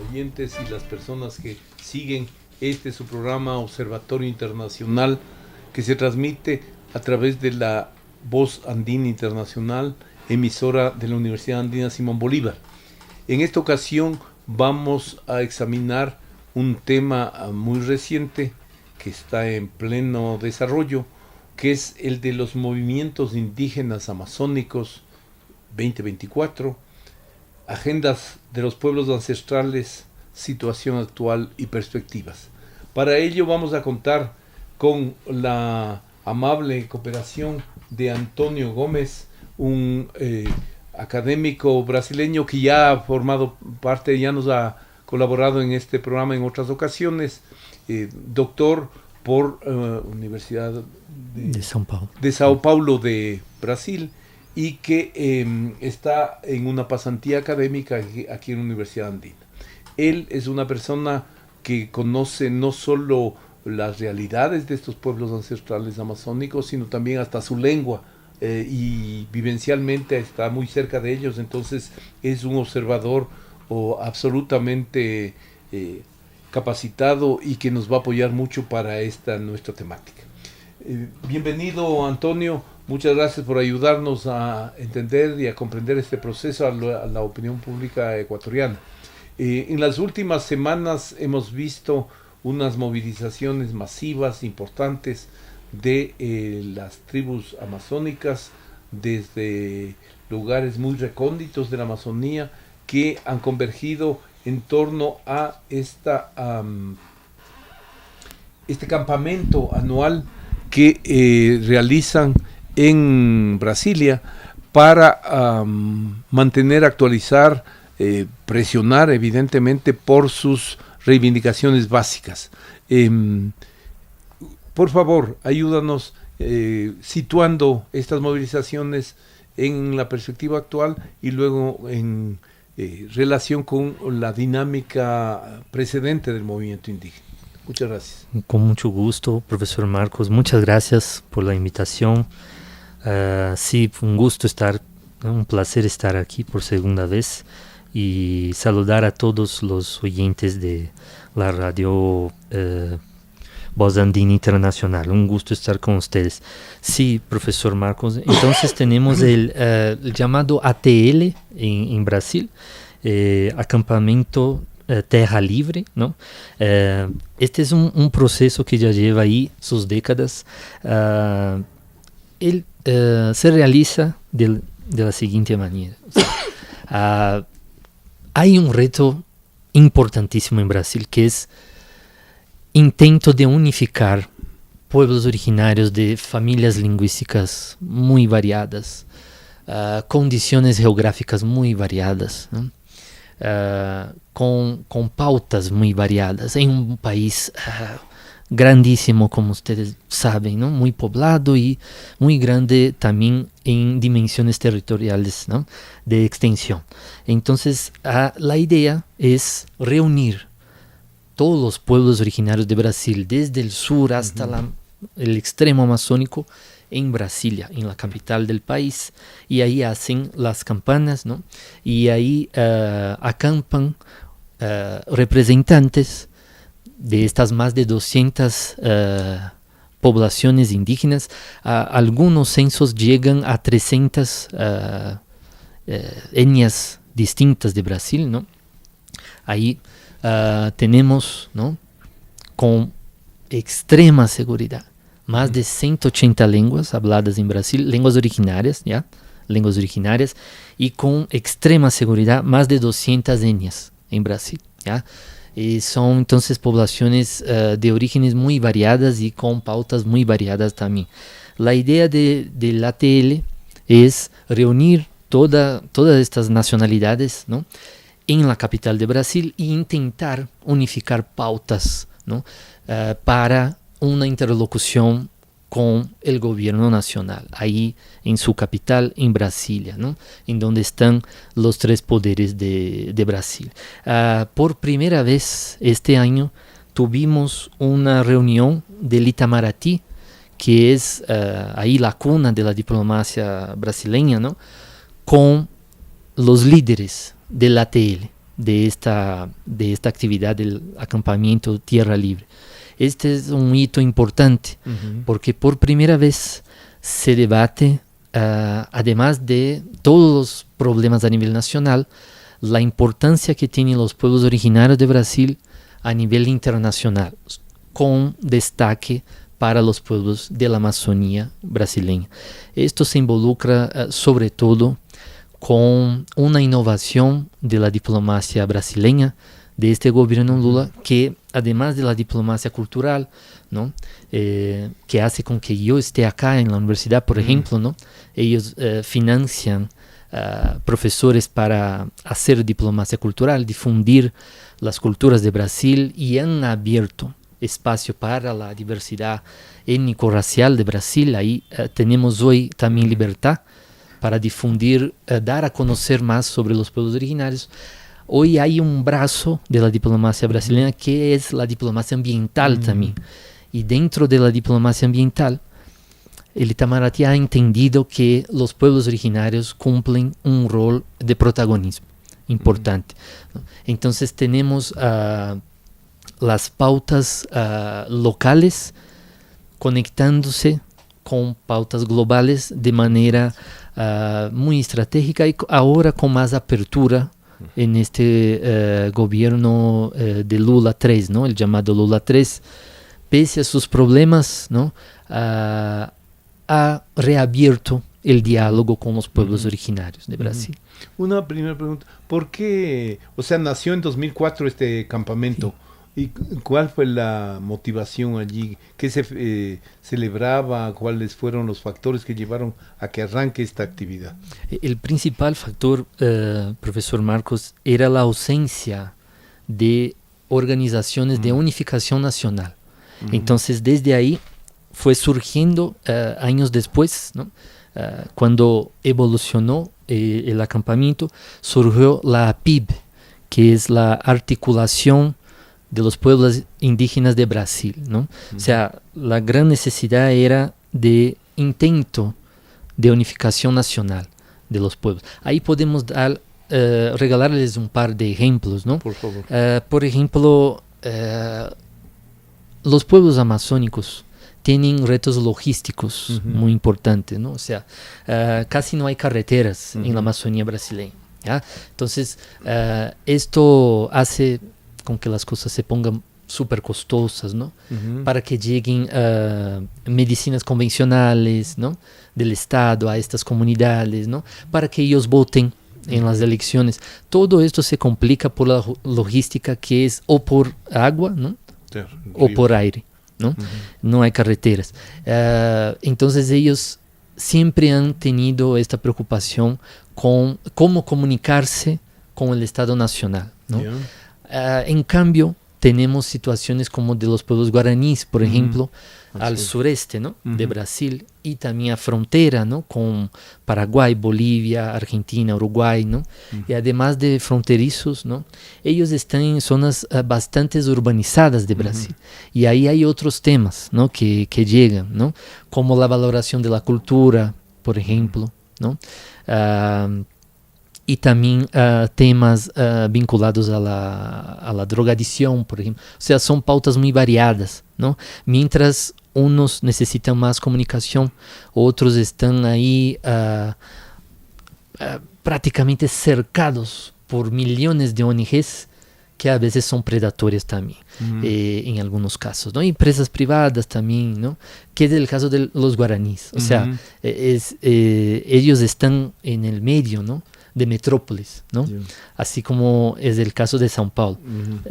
Oyentes y las personas que siguen su programa Observatorio Internacional, que se transmite a través de la Voz Andina Internacional, emisora de la Universidad Andina Simón Bolívar. En esta ocasión vamos a examinar un tema muy reciente que está en pleno desarrollo, que es el de los movimientos indígenas amazónicos 2024, agendas de los pueblos ancestrales, situación actual y perspectivas. Para ello vamos a contar con la amable cooperación de Antonio Gómez, un académico brasileño que ya ha formado parte, ya nos ha colaborado en este programa en otras ocasiones, doctor por Universidad de Sao Paulo de Brasil, y que está en una pasantía académica aquí en la Universidad Andina. Él es una persona que conoce no solo las realidades de estos pueblos ancestrales amazónicos, sino también hasta su lengua, y vivencialmente está muy cerca de ellos. Entonces es un observador absolutamente capacitado y que nos va a apoyar mucho para esta nuestra temática. Bienvenido, Antonio. Muchas gracias por ayudarnos a entender y a comprender este proceso a la opinión pública ecuatoriana. En las últimas semanas hemos visto unas movilizaciones masivas, importantes, de las tribus amazónicas desde lugares muy recónditos de la Amazonía, que han convergido en torno a este campamento anual que realizan en Brasilia para mantener, actualizar, presionar evidentemente por sus reivindicaciones básicas. Por favor, ayúdanos situando estas movilizaciones en la perspectiva actual y luego en relación con la dinámica precedente del movimiento indígena. Muchas gracias. Con mucho gusto, profesor Marcos. Muchas gracias por la invitación. Sí, fue un gusto un placer estar aquí por segunda vez y saludar a todos los oyentes de la radio Voz Andina Internacional. Un gusto estar con ustedes. Sí, profesor Marcos. Entonces tenemos el llamado ATL en Brasil, acampamento Terra Livre, ¿no? Este es un proceso que ya lleva ahí sus décadas. Él se realiza de la siguiente manera. O sea, hay un reto importantísimo en Brasil, que es intento de unificar pueblos originarios de familias lingüísticas muy variadas, condiciones geográficas muy variadas, ¿no? Con pautas muy variadas, en un país grandísimo, como ustedes saben, ¿no? Muy poblado y muy grande también en dimensiones territoriales, ¿no? De extensión. Entonces, la idea es reunir todos los pueblos originarios de Brasil, desde el sur hasta el extremo amazónico, en Brasilia, en la capital del país, y ahí hacen las campanas, ¿no? Y ahí acampan representantes de estas más de 200 poblaciones indígenas. Algunos censos llegan a 300 etnias distintas de Brasil, ¿no? Ahí tenemos, ¿no?, con extrema seguridad, más de 180 lenguas habladas en Brasil, lenguas originarias, ¿ya? Lenguas originarias, y con extrema seguridad más de 200 etnias en Brasil, ¿ya? Y son entonces poblaciones de orígenes muy variadas y con pautas muy variadas también. La idea del ATL es reunir todas estas nacionalidades, ¿no?, en la capital de Brasil e intentar unificar pautas, ¿no?, para una interlocución con el gobierno nacional, ahí en su capital, en Brasilia, ¿no? En donde están los tres poderes de Brasil. Por primera vez este año tuvimos una reunión del Itamaraty, que es ahí la cuna de la diplomacia brasileña, ¿no? Con los líderes del ATL, de esta actividad del acampamiento Tierra Libre. Este es un hito importante, porque por primera vez se debate, además de todos los problemas a nivel nacional, la importancia que tienen los pueblos originarios de Brasil a nivel internacional, con destaque para los pueblos de la Amazonía brasileña. Esto se involucra sobre todo con una innovación de la diplomacia brasileña, de este gobierno Lula, que además de la diplomacia cultural, ¿no? Que hace con que yo esté acá en la universidad, por ejemplo, ¿no? Ellos financian profesores para hacer diplomacia cultural, difundir las culturas de Brasil, y han abierto espacio para la diversidad étnico-racial de Brasil. Ahí tenemos hoy también libertad para difundir, dar a conocer más sobre los pueblos originarios. Hoy hay un brazo de la diplomacia brasileña que es la diplomacia ambiental también. Y dentro de la diplomacia ambiental, el Itamaraty ha entendido que los pueblos originarios cumplen un rol de protagonismo importante, ¿no? Entonces tenemos las pautas locales conectándose con pautas globales de manera muy estratégica, y ahora con más apertura en este gobierno de Lula 3, ¿no? El llamado Lula 3, pese a sus problemas, ¿no? Ha reabierto el diálogo con los pueblos originarios de Brasil. Una primera pregunta, ¿por qué, o sea, nació en 2004 este campamento? Sí. ¿Y cuál fue la motivación allí? ¿Qué se celebraba? ¿Cuáles fueron los factores que llevaron a que arranque esta actividad? El principal factor, profesor Marcos, era la ausencia de organizaciones de unificación nacional. Entonces, desde ahí fue surgiendo años después, ¿no? Cuando evolucionó el acampamiento, surgió la APIB, que es la articulación de los pueblos indígenas de Brasil, ¿no? O sea, la gran necesidad era de intento de unificación nacional de los pueblos. Ahí podemos regalarles un par de ejemplos, ¿no? Por favor. Por ejemplo, los pueblos amazónicos tienen retos logísticos muy importantes, ¿no? O sea, casi no hay carreteras en la Amazonía brasileña, ¿ya? Entonces, esto hace con que las cosas se pongan súper costosas, ¿no? Para que lleguen medicinas convencionales, ¿no? Del Estado a estas comunidades, ¿no? Para que ellos voten en las elecciones. Todo esto se complica por la logística, que es o por agua, ¿no? O por aire, ¿no? No hay carreteras. Entonces ellos siempre han tenido esta preocupación con cómo comunicarse con el Estado Nacional, ¿no? En cambio, tenemos situaciones como de los pueblos guaraníes, por ejemplo, al sureste, ¿no? De Brasil, y también a frontera, ¿no? Con Paraguay, Bolivia, Argentina, Uruguay, ¿no? Y además de fronterizos, ¿no? Ellos están en zonas bastante urbanizadas de Brasil. Y ahí hay otros temas, ¿no? Que llegan, ¿no? Como la valoración de la cultura, por ejemplo, ¿no? Y también temas vinculados a la drogadicción, por ejemplo. O sea, son pautas muy variadas, ¿no? Mientras unos necesitan más comunicación, otros están ahí prácticamente cercados por millones de ONGs que a veces son predatorias también, en algunos casos, ¿no? Empresas privadas también, ¿no? Que es el caso de los guaraníes. O sea, ellos están en el medio, ¿no? De metrópolis, ¿no? Así como es el caso de São Paulo.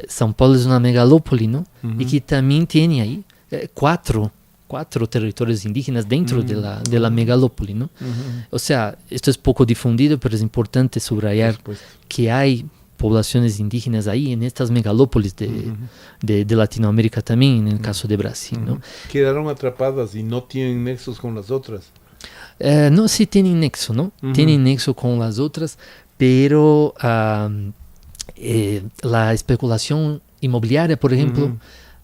São Paulo es una megalópoli, ¿no? Y que también tiene ahí cuatro territorios indígenas dentro de la megalópoli, ¿no? O sea, esto es poco difundido, pero es importante subrayar que hay poblaciones indígenas ahí, en estas megalópolis de Latinoamérica también, en el caso de Brasil, ¿no? Quedaron atrapadas y no tienen nexos con las otras. No, sí tienen nexo, ¿no? Tienen nexo con las otras, pero la especulación inmobiliaria, por ejemplo,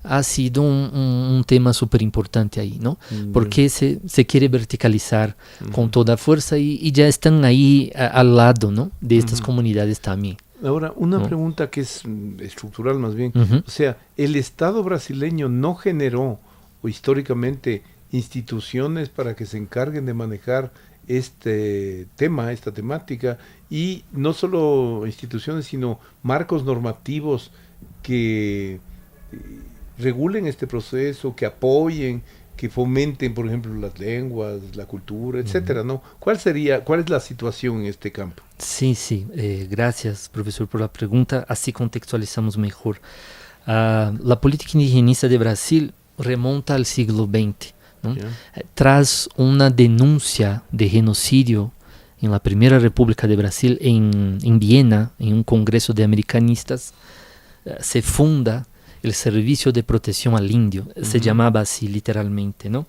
ha sido un tema súper importante ahí, ¿no? Porque se quiere verticalizar con toda fuerza y ya están ahí al lado, ¿no? De estas comunidades también. Ahora, una pregunta que es estructural más bien. O sea, ¿el Estado brasileño no generó o históricamente instituciones para que se encarguen de manejar este tema, esta temática, y no solo instituciones, sino marcos normativos que regulen este proceso, que apoyen, que fomenten, por ejemplo, las lenguas, la cultura, etcétera, ¿no? ¿Cuál es la situación en este campo? Sí, gracias, profesor, por la pregunta. Así contextualizamos mejor. La política indigenista de Brasil remonta al siglo XX, ¿no? Tras una denuncia de genocidio en la Primera República de Brasil, en Viena, en un congreso de americanistas, se funda el Servicio de Protección al Indio, se llamaba así literalmente, ¿no?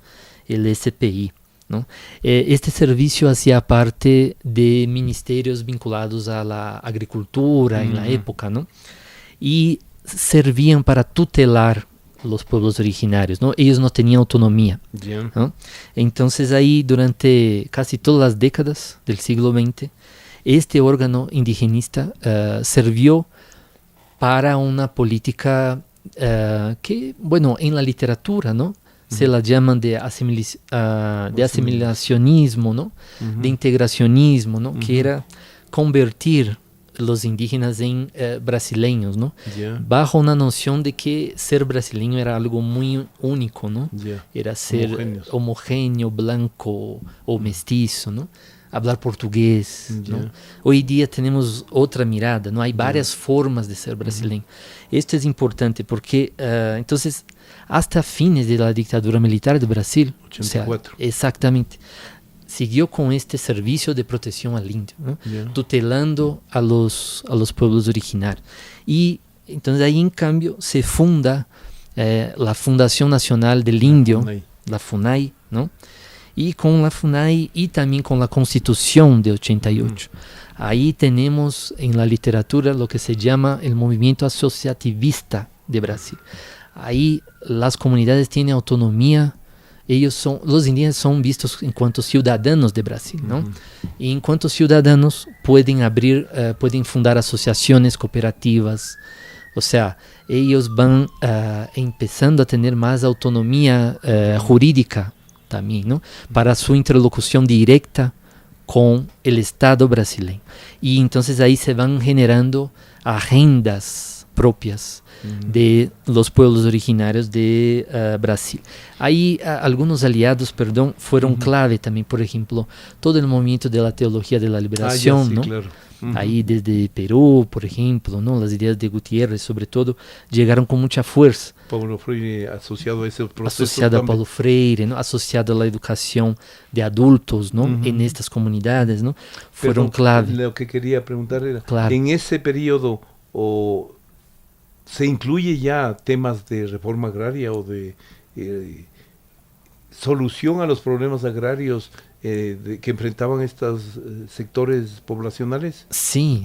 El SPI, ¿no? Este servicio hacía parte de ministerios vinculados a la agricultura en la época, ¿no? Y servían para tutelar los pueblos originarios, ¿no? Ellos no tenían autonomía, ¿no? Entonces ahí durante casi todas las décadas del siglo XX, este órgano indigenista sirvió para una política que, bueno, en la literatura, ¿no? Se la llaman de asimilacionismo, ¿no? De integracionismo, ¿no? Que era convertir los indígenas en brasileños, ¿no? Bajo una noción de que ser brasileño era algo muy único, ¿no? Era ser homogéneo, blanco o mestizo, ¿no? Hablar portugués, ¿no? Hoy día tenemos otra mirada, ¿no? Hay varias formas de ser brasileño. Esto es importante porque, entonces, hasta fines de la dictadura militar de Brasil, 84. O sea, exactamente, siguió con este servicio de protección al indio, ¿no? Tutelando a los pueblos originarios. Y entonces ahí, en cambio, se funda la Fundación Nacional del Indio, la FUNAI, ¿no? Y con la FUNAI y también con la Constitución de 88. Ahí tenemos en la literatura lo que se llama el movimiento asociativista de Brasil. Ahí las comunidades tienen autonomía, los indígenas son vistos en cuanto ciudadanos de Brasil, ¿no? Y en cuanto ciudadanos pueden pueden fundar asociaciones cooperativas, o sea, ellos van empezando a tener más autonomía jurídica también, ¿no? Para su interlocución directa con el Estado brasileño. Y entonces ahí se van generando agendas propias de los pueblos originarios de Brasil. Ahí algunos aliados, fueron clave también, por ejemplo, todo el movimiento de la teología de la liberación, ¿no? Claro. Ahí desde Perú, por ejemplo, ¿no? Las ideas de Gutiérrez, sobre todo, llegaron con mucha fuerza. Paulo Freire asociado a ese proceso. Asociado a Paulo Freire, ¿no? Asociado a la educación de adultos, ¿no? En estas comunidades, ¿no? Fueron clave. Lo que quería preguntar era, claro. En ese periodo, ¿se incluye ya temas de reforma agraria o de solución a los problemas agrarios que enfrentaban estos sectores poblacionales? Sí.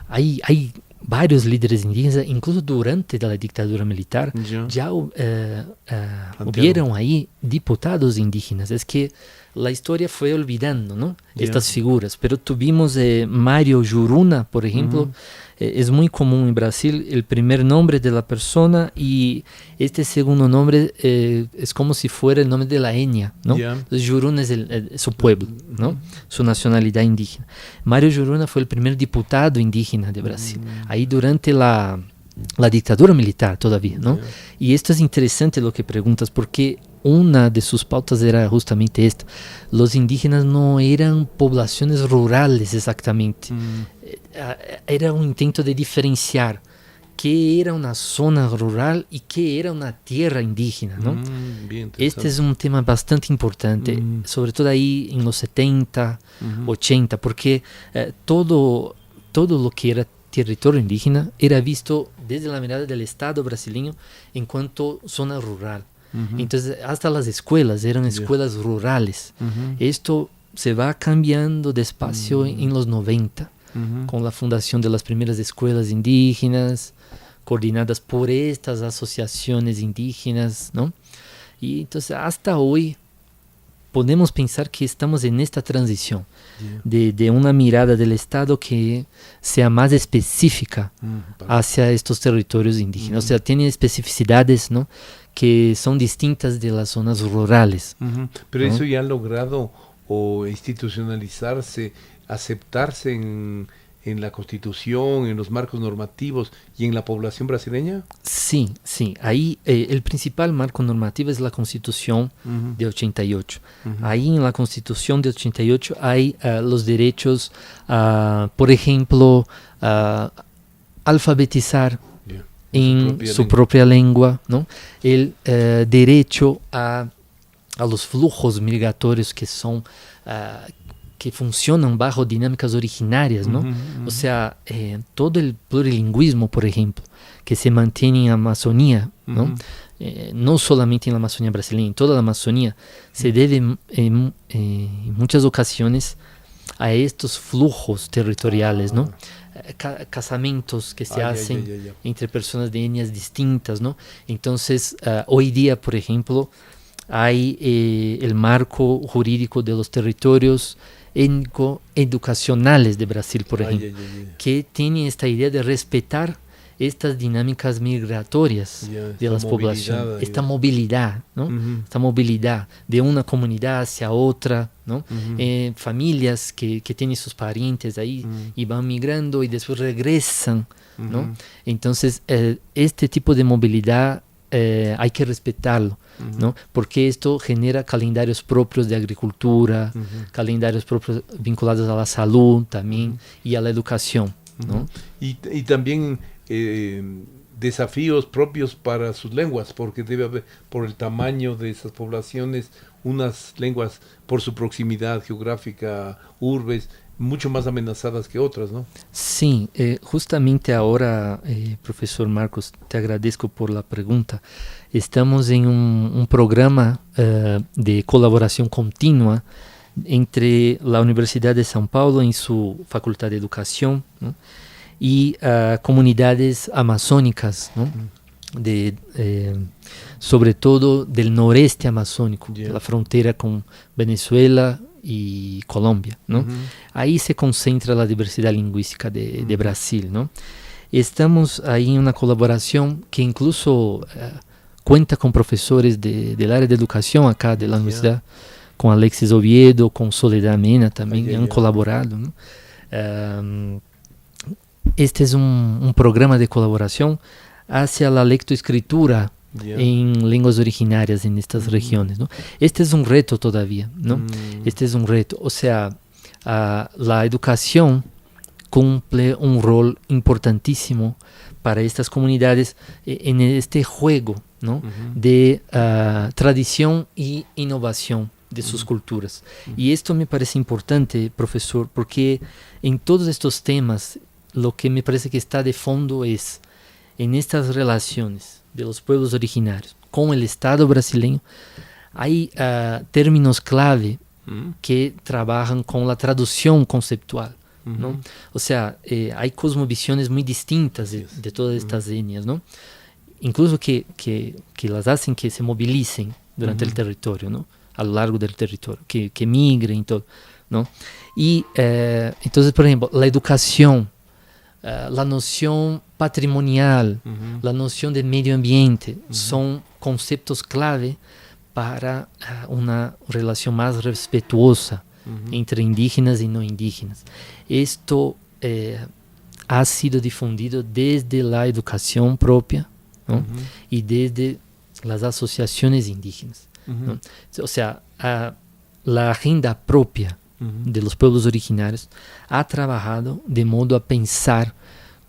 Hay varios líderes indígenas, incluso durante la dictadura militar, ya hubieron ahí diputados indígenas. Es que la historia fue olvidando, ¿no? Estas figuras, pero tuvimos Mário Juruna, por ejemplo. Es muy común en Brasil el primer nombre de la persona y este segundo nombre es como si fuera el nombre de la etnia, ¿no? Entonces, Juruna es su pueblo, ¿no? Su nacionalidad indígena. Mário Juruna fue el primer diputado indígena de Brasil, ahí durante la dictadura militar todavía, ¿no? Y esto es interesante lo que preguntas, porque una de sus pautas era justamente esto. Los indígenas no eran poblaciones rurales exactamente. Era un intento de diferenciar qué era una zona rural y qué era una tierra indígena, ¿no? Este es un tema bastante importante, sobre todo ahí en los 70, 80, porque todo todo lo que era territorio indígena era visto desde la mirada del Estado brasileño en cuanto zona rural. Entonces, hasta las escuelas eran escuelas rurales. Esto se va cambiando despacio en los 90, con la fundación de las primeras escuelas indígenas, coordinadas por estas asociaciones indígenas, ¿no? Y entonces, hasta hoy, podemos pensar que estamos en esta transición de una mirada del Estado que sea más específica hacia estos territorios indígenas. O sea, tiene especificidades, ¿no?, que son distintas de las zonas rurales. Pero ¿no? eso ya ha logrado o institucionalizarse, aceptarse en la Constitución, en los marcos normativos y en la población brasileña. Sí, sí. Ahí el principal marco normativo es la Constitución de 88. Ahí en la Constitución de 88 hay los derechos, por ejemplo, alfabetizar en su propia lengua, ¿no? El derecho a los flujos migratorios que funcionan bajo dinámicas originarias, ¿no? O sea, todo el plurilingüismo, por ejemplo, que se mantiene en la Amazonía, ¿no? No solamente en la Amazonía brasileña, en toda la Amazonía, se debe en muchas ocasiones a estos flujos territoriales, ¿no? Casamientos que se hacen entre personas de etnias distintas, ¿no? Entonces, hoy día, por ejemplo, hay el marco jurídico de los territorios étnico-educacionales de Brasil, por ejemplo, que tiene esta idea de respetar estas dinámicas migratorias de las poblaciones, esta movilidad, ¿no? Esta movilidad de una comunidad hacia otra, ¿no? Familias que tienen sus parientes ahí y van migrando y después regresan, ¿no? Entonces, este tipo de movilidad hay que respetarlo, ¿no? Porque esto genera calendarios propios de agricultura, calendarios propios vinculados a la salud también y a la educación, ¿no? Y también desafíos propios para sus lenguas, porque debe haber, por el tamaño de esas poblaciones, unas lenguas por su proximidad geográfica, urbes, mucho más amenazadas que otras, ¿no? Sí, justamente ahora, profesor Marcos, te agradezco por la pregunta. Estamos en un programa de colaboración continua entre la Universidad de São Paulo en su Facultad de Educación, ¿no?, y comunidades amazónicas, ¿no?, sobre todo del noreste amazónico, de la frontera con Venezuela y Colombia, ¿no? Ahí se concentra la diversidad lingüística de Brasil, ¿no? Estamos ahí en una colaboración que incluso cuenta con profesores del área de educación acá de la universidad, con Alexis Oviedo, con Soledad Mena también, han colaborado, ¿no? Este es un programa de colaboración hacia la lectoescritura en lenguas originarias en estas regiones, ¿no? Este es un reto todavía, ¿no? Este es un reto. O sea, la educación cumple un rol importantísimo para estas comunidades en este juego, ¿no?, de tradición y innovación de sus culturas. Y esto me parece importante, profesor, porque en todos estos temas lo que me parece que está de fondo es en estas relaciones de los pueblos originarios con el Estado brasileño. Hay términos clave que trabajan con la traducción conceptual, ¿no? O sea, hay cosmovisiones muy distintas de todas estas etnias, ¿no? Incluso que las hacen que se movilicen durante el territorio, ¿no?, a lo largo del territorio, que migren y todo, ¿no? Y entonces, por ejemplo, la educación, la noción patrimonial, la noción de medio ambiente, son conceptos clave para una relación más respetuosa entre indígenas y no indígenas. Esto ha sido difundido desde la educación propia, ¿no?, y desde las asociaciones indígenas, ¿no? O sea, la agenda propia de los pueblos originarios ha trabajado de modo a pensar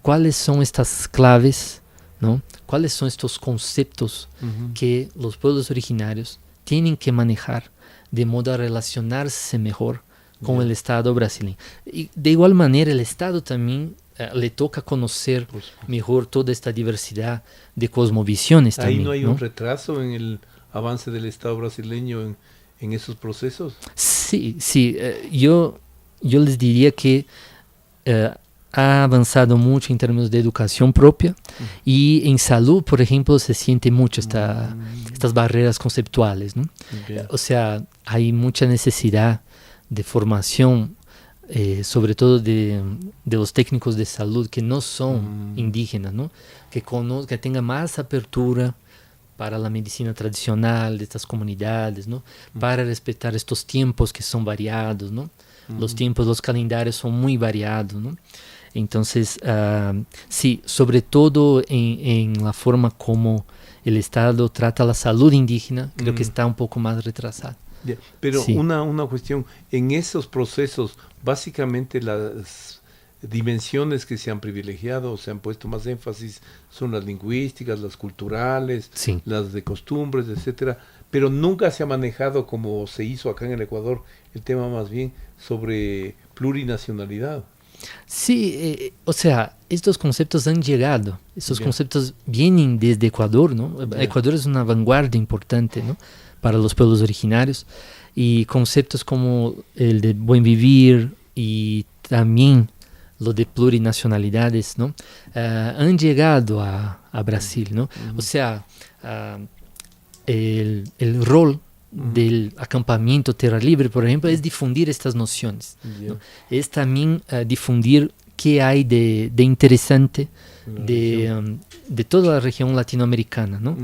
cuáles son estas claves, ¿no?, cuáles son estos conceptos que los pueblos originarios tienen que manejar de modo a relacionarse mejor con el Estado brasileño. Y de igual manera el Estado también le toca conocer mejor toda esta diversidad de cosmovisiones. Ahí también, no hay un retraso en el avance del Estado brasileño en esos procesos. Sí, yo les diría que ha avanzado mucho en términos de educación propia y en salud, por ejemplo, se siente mucho estas barreras conceptuales, ¿no? O sea, hay mucha necesidad de formación, sobre todo de los técnicos de salud que no son indígenas, ¿no? Que tengan más apertura para la medicina tradicional de estas comunidades, ¿no? Para respetar estos tiempos que son variados, ¿no? Los tiempos, los calendarios son muy variados, ¿no? Entonces, sí, sobre todo en la forma como el Estado trata la salud indígena, creo que está un poco más retrasado. Yeah. Pero sí. una cuestión, en esos procesos, básicamente las dimensiones que se han privilegiado, se han puesto más énfasis, son las lingüísticas, las culturales, sí. las de costumbres, etcétera, pero nunca se ha manejado como se hizo acá en el Ecuador, el tema más bien sobre plurinacionalidad. Sí, o sea, estos conceptos han llegado, estos conceptos vienen desde Ecuador, ¿no? Ecuador es una vanguardia importante, ¿no? Para los pueblos originarios, y conceptos como el de buen vivir y también lo de plurinacionalidades, ¿no? Han llegado a Brasil, ¿no? O sea, el rol del acampamiento Tierra Libre, por ejemplo, es difundir estas nociones, ¿no? Es también difundir qué hay de interesante de toda la región latinoamericana, ¿no?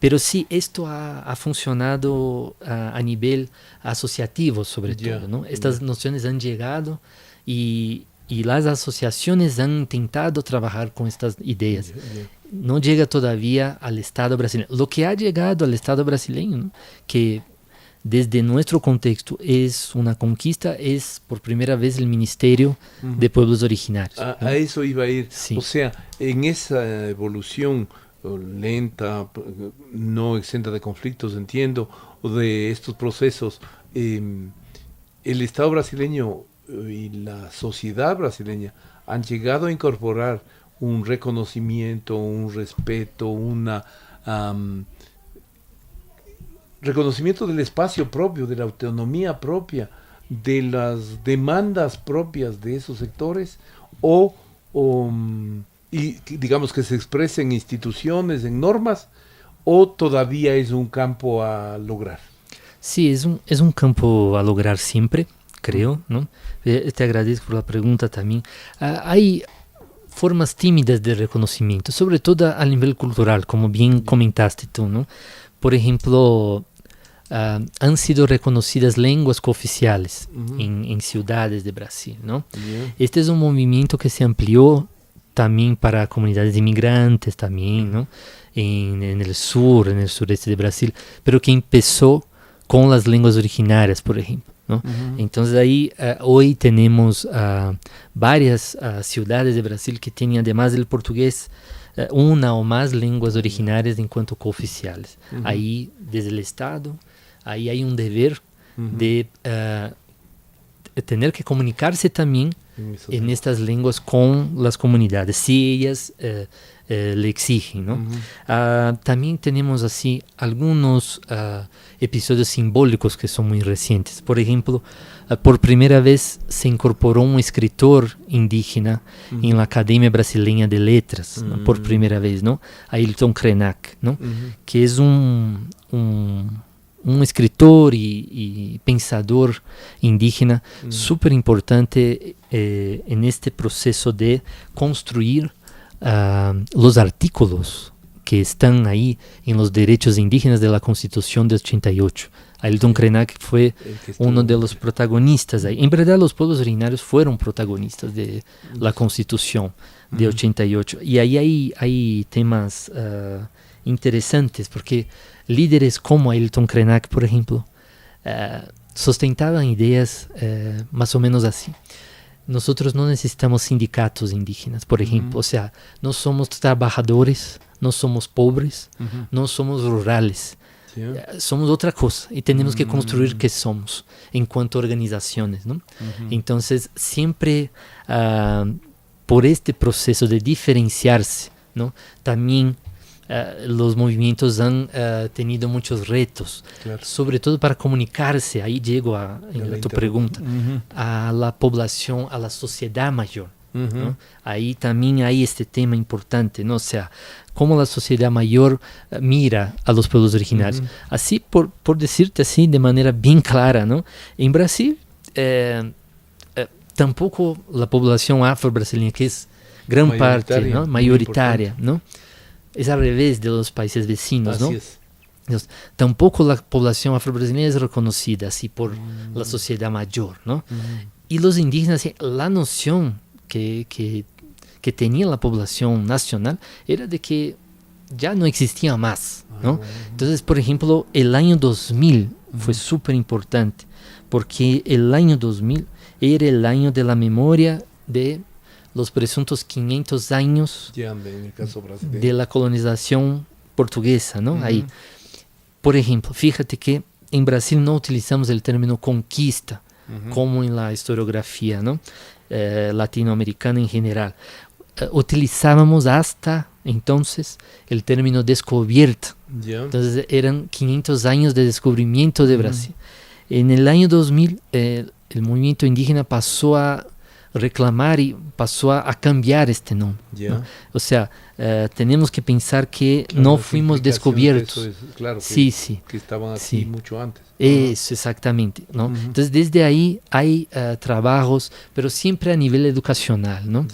Pero sí, esto ha funcionado a nivel asociativo, sobre todo, ¿no? Estas nociones han llegado y las asociaciones han intentado trabajar con estas ideas. No llega todavía al Estado brasileño. Lo que ha llegado al Estado brasileño, ¿no? Que desde nuestro contexto es una conquista, es por primera vez el Ministerio de Pueblos Originarios, ¿no? A eso iba a ir. Sí. O sea, en esa evolución lenta, no exenta de conflictos, entiendo, o de estos procesos, el Estado brasileño y la sociedad brasileña han llegado a incorporar un reconocimiento, un respeto, reconocimiento del espacio propio, de la autonomía propia, de las demandas propias de esos sectores, y digamos que se expresen en instituciones, en normas, o todavía es un campo a lograr. Sí, es un campo a lograr siempre, creo, ¿no? Te agradezco por la pregunta también. Hay formas tímidas de reconocimiento, sobre todo a nivel cultural, como bien comentaste tú, ¿no? Por ejemplo, han sido reconocidas lenguas cooficiales en ciudades de Brasil, ¿no? Este es un movimiento que se amplió también para comunidades inmigrantes también, ¿no? En el sur, en el sureste de Brasil, pero que empezó con las lenguas originarias, por ejemplo, ¿no? Entonces ahí hoy tenemos varias ciudades de Brasil que tienen, además del portugués, una o más lenguas originarias en cuanto cooficiales. Ahí, desde el Estado, ahí hay un deber de tener que comunicarse también en estas lenguas con las comunidades, si ellas le exigen, ¿no? También tenemos así algunos episodios simbólicos que son muy recientes. Por ejemplo, por primera vez se incorporó un escritor indígena en la Academia Brasileña de Letras, ¿no? Por primera vez, ¿no? Ailton Krenak, ¿no? Que es un escritor y pensador indígena súper importante en este proceso de construir los artículos que están ahí en los derechos indígenas de la Constitución de 88. Ailton Krenak fue uno de los protagonistas ahí. En verdad, los pueblos originarios fueron protagonistas de la Constitución de 88. Y ahí hay temas interesantes, porque líderes como Ailton Krenak, por ejemplo, sustentaban ideas más o menos así. Nosotros no necesitamos sindicatos indígenas, por ejemplo. O sea, no somos trabajadores, no somos pobres, no somos rurales. Somos otra cosa y tenemos que construir qué somos en cuanto a organizaciones, ¿no? Entonces, siempre por este proceso de diferenciarse, ¿no? También los movimientos han tenido muchos retos, sobre todo para comunicarse. Ahí llego a tu pregunta, a la población, a la sociedad mayor, ¿no? Ahí también hay este tema importante, ¿no? O sea, cómo la sociedad mayor mira a los pueblos originarios. Así, por decirte así de manera bien clara, ¿no? En Brasil, tampoco la población afro-brasileña, que es gran parte, ¿no? Mayoritaria, ¿no? Es al revés de los países vecinos, ¿no? Así es. Entonces, tampoco la población afro-brasileña es reconocida así por la sociedad mayor, ¿no? Y los indígenas, la noción que tenía la población nacional era de que ya no existía más, ¿no? Entonces, por ejemplo, el año 2000 fue súper importante, porque el año 2000 era el año de la memoria de los presuntos 500 años en el caso brasileño, de la colonización portuguesa, ¿no? Ahí, por ejemplo, fíjate que en Brasil no utilizamos el término conquista, como en la historiografía, ¿no? Latinoamericana en general. Utilizábamos hasta entonces el término descubierta. Entonces eran 500 años de descubrimiento de Brasil. En el año 2000 el movimiento indígena pasó a reclamar y pasó a cambiar este nombre, ¿no? O sea, tenemos que pensar que no fuimos descubiertos. Que estaban aquí mucho antes. Eso, exactamente, ¿no? Entonces, desde ahí hay trabajos, pero siempre a nivel educacional, ¿no?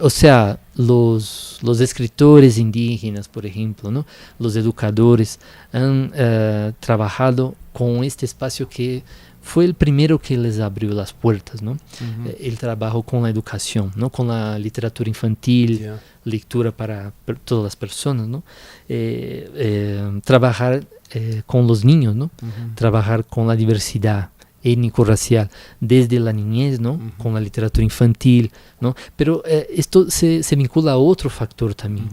O sea, los escritores indígenas, por ejemplo, ¿no? Los educadores han trabajado con este espacio que fue el primero que les abrió las puertas, ¿no? El trabajo con la educación, ¿no? Con la literatura infantil, lectura para todas las personas, ¿no? Trabajar con los niños, ¿no? Trabajar con la diversidad étnico-racial desde la niñez, ¿no? Con la literatura infantil, ¿no? Pero esto se vincula a otro factor también,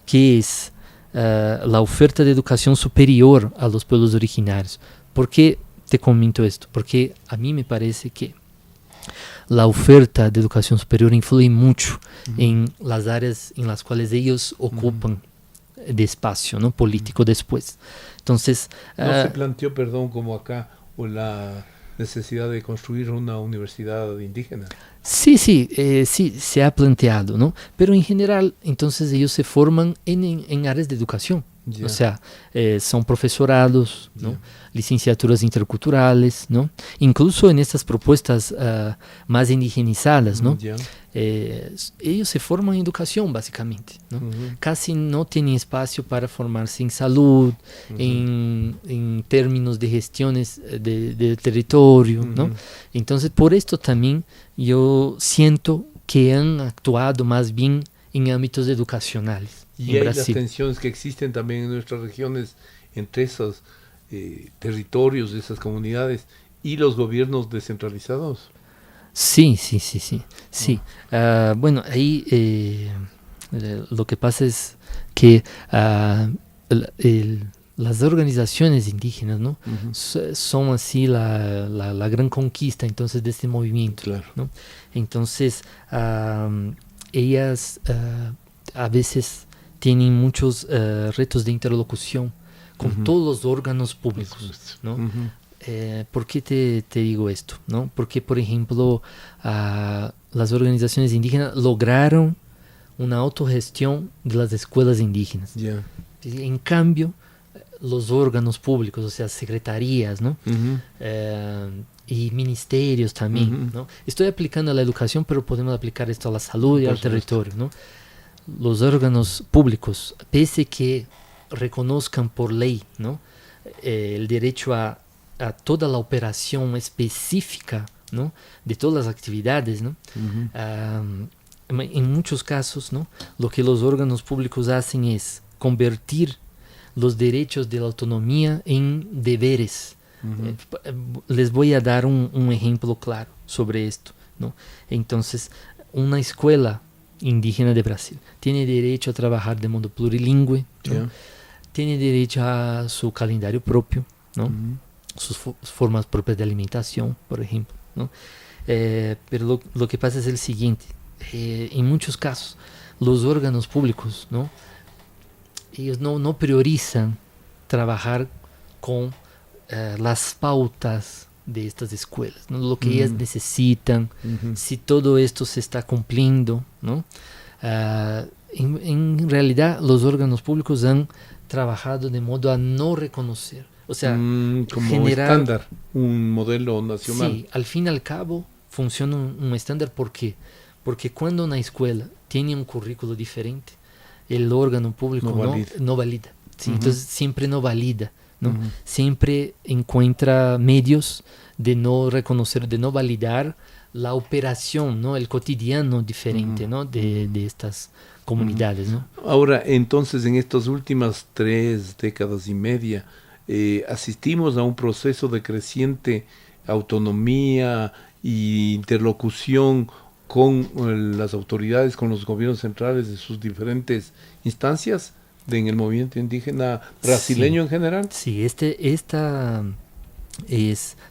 que es la oferta de educación superior a los pueblos originarios. ¿Por qué te comento esto? Porque a mí me parece que la oferta de educación superior influye mucho en las áreas en las cuales ellos ocupan de espacio, ¿no? Político después. Entonces, ¿no se planteó, como acá, o la necesidad de construir una universidad indígena? Sí, se ha planteado, ¿no? Pero en general, entonces ellos se forman en áreas de educación. O sea, son profesorados, ¿no? Licenciaturas interculturales, ¿no? Incluso en estas propuestas más indigenizadas, ¿no? Ellos se forman en educación, básicamente, ¿no? Casi no tienen espacio para formarse en salud, en términos de gestiones de territorio, ¿no? Entonces, por esto también yo siento que han actuado más bien en ámbitos educacionales. Y hay las tensiones que existen también en nuestras regiones entre esos territorios, de esas comunidades y los gobiernos descentralizados. Sí. Bueno, ahí lo que pasa es que las organizaciones indígenas, ¿no? Son así la gran conquista entonces de este movimiento, ¿no? Entonces ellas a veces tienen muchos retos de interlocución con todos los órganos públicos, ¿no? ¿Por qué te digo esto, ¿no? Porque, por ejemplo, las organizaciones indígenas lograron una autogestión de las escuelas indígenas. En cambio, los órganos públicos, o sea, secretarías, ¿no? Y ministerios también, ¿no? Estoy aplicando a la educación, pero podemos aplicar esto a la salud y al territorio, ¿no? Los órganos públicos, pese que reconozcan por ley, ¿no? El derecho a toda la operación específica, ¿no? De todas las actividades, ¿no? En muchos casos, ¿no? Lo que los órganos públicos hacen es convertir los derechos de la autonomía en deberes. Les voy a dar un ejemplo claro sobre esto, ¿no? Entonces, una escuela indígena de Brasil tiene derecho a trabajar de modo plurilingüe, ¿no? tiene derecho a su calendario propio, ¿no? Ujú. Sus formas propias de alimentación, por ejemplo, ¿no? Pero lo que pasa es el siguiente, en muchos casos los órganos públicos, ¿no? Ellos no priorizan trabajar con las pautas de estas escuelas, ¿no? Lo que ellas necesitan, Ujú. si todo esto se está cumpliendo, ¿no? En realidad los órganos públicos han trabajado de modo a no reconocer, o sea, Como generar, estándar, un modelo nacional. sí, al fin y al cabo funciona un estándar. ¿Por qué? Porque cuando una escuela tiene un currículo diferente, el órgano público no valida. ¿Sí? Entonces siempre no valida, ¿no? Siempre encuentra medios de no reconocer, de no validar la operación, ¿no? El cotidiano diferente, ¿no? de estas comunidades, ¿no? Ahora, entonces, en estas últimas 3 décadas y media, asistimos a un proceso de creciente autonomía e interlocución con las autoridades, con los gobiernos centrales de sus diferentes instancias en el movimiento indígena brasileño, sí, en general. Sí, esta es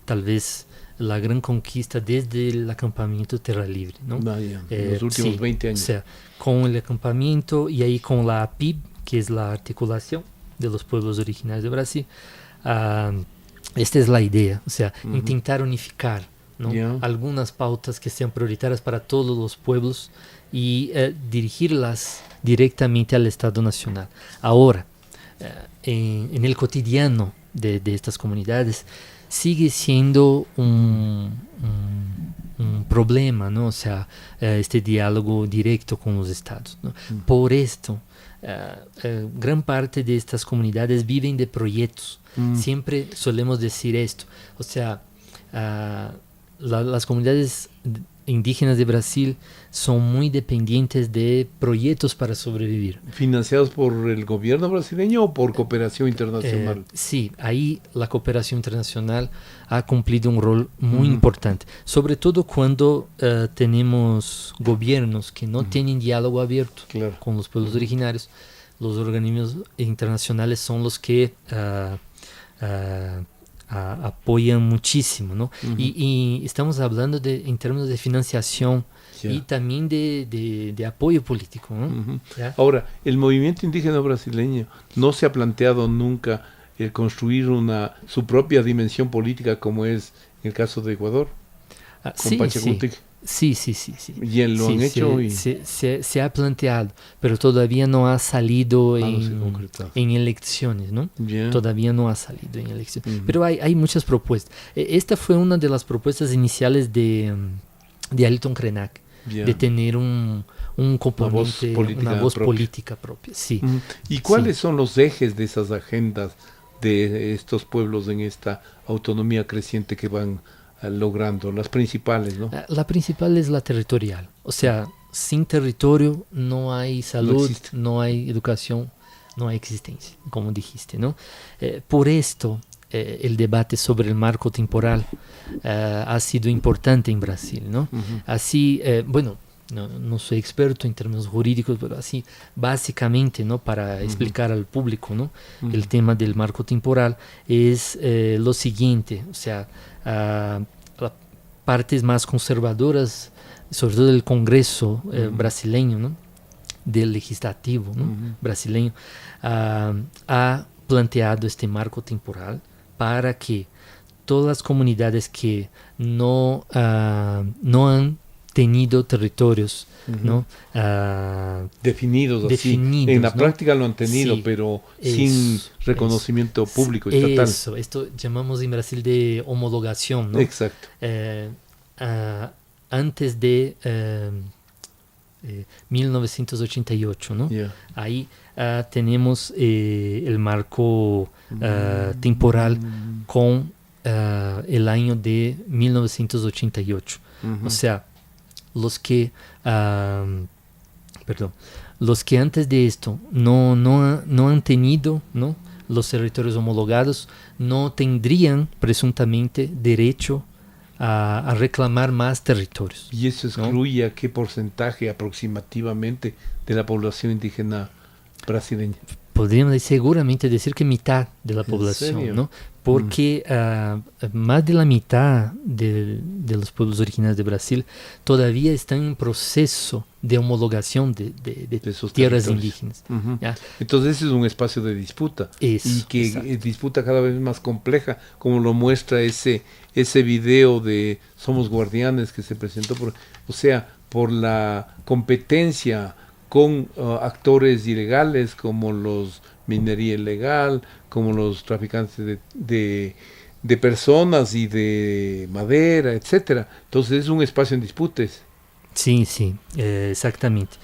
tal vez la gran conquista desde el acampamiento Terra Libre, ¿no? Los últimos 20 años. O sea, con el acampamiento y ahí con la APIB, que es la articulación de los pueblos originarios de Brasil, esta es la idea, o sea, intentar unificar, ¿no? Algunas pautas que sean prioritarias para todos los pueblos y dirigirlas directamente al Estado Nacional. Ahora, en el cotidiano de estas comunidades sigue siendo un problema, ¿no? O sea, este diálogo directo con los estados, ¿no? Por esto, gran parte de estas comunidades viven de proyectos. Siempre solemos decir esto, o sea, las comunidades indígenas de Brasil son muy dependientes de proyectos para sobrevivir. ¿Financiados por el gobierno brasileño o por cooperación internacional? Sí, ahí la cooperación internacional ha cumplido un rol muy importante, sobre todo cuando tenemos gobiernos que no tienen diálogo abierto con los pueblos originarios. Los organismos internacionales son los que apoyan muchísimo, ¿no? Y estamos hablando en términos de financiación y también de apoyo político, ¿no? Ahora, el movimiento indígena brasileño no se ha planteado nunca el construir su propia dimensión política, como es el caso de Ecuador, con Pachacutic. Sí. Y lo han hecho. Se ha planteado, pero todavía no ha salido en elecciones, ¿no? Todavía no ha salido en elecciones. Pero hay muchas propuestas. Esta fue una de las propuestas iniciales de Ailton Krenak, de tener un componente, una voz política propia. Sí. ¿Y cuáles son los ejes de esas agendas de estos pueblos en esta autonomía creciente que van logrando? Las principales, ¿no? La principal es la territorial. O sea, sin territorio no hay salud, no hay educación, no hay existencia, como dijiste, ¿no? Por esto, el debate sobre el marco temporal ha sido importante en Brasil, ¿no? Así, bueno, no soy experto en términos jurídicos, pero así, básicamente, ¿no? Para explicar al público, ¿no? El tema del marco temporal es lo siguiente, o sea, las partes más conservadoras, sobre todo del Congreso brasileño, ¿no? Del legislativo, ¿no? Brasileño, ha planteado este marco temporal para que todas las comunidades que no han tenido territorios, ¿no? definidos así. En la práctica lo han tenido, sí, pero sin reconocimiento público estatal. Esto llamamos en Brasil de homologación, ¿no? Exacto. Antes de 1988, ¿no? Ahí tenemos el marco temporal con el año de 1988. O sea, los que antes de esto no han tenido, ¿no? Los territorios homologados no tendrían presuntamente derecho a reclamar más territorios. ¿Y eso excluye, ¿no? a qué porcentaje aproximativamente de la población indígena brasileña? podríamos seguramente decir que mitad de la población, ¿no? Porque más de la mitad de los pueblos originarios de Brasil todavía están en proceso de homologación de tierras indígenas. Entonces ese es un espacio de disputa, y que disputa cada vez más compleja, como lo muestra ese video de Somos Guardianes que se presentó por la competencia con actores ilegales como los minería ilegal, como los traficantes de personas y de madera, etcétera. Entonces es un espacio en disputas. Sí, exactamente.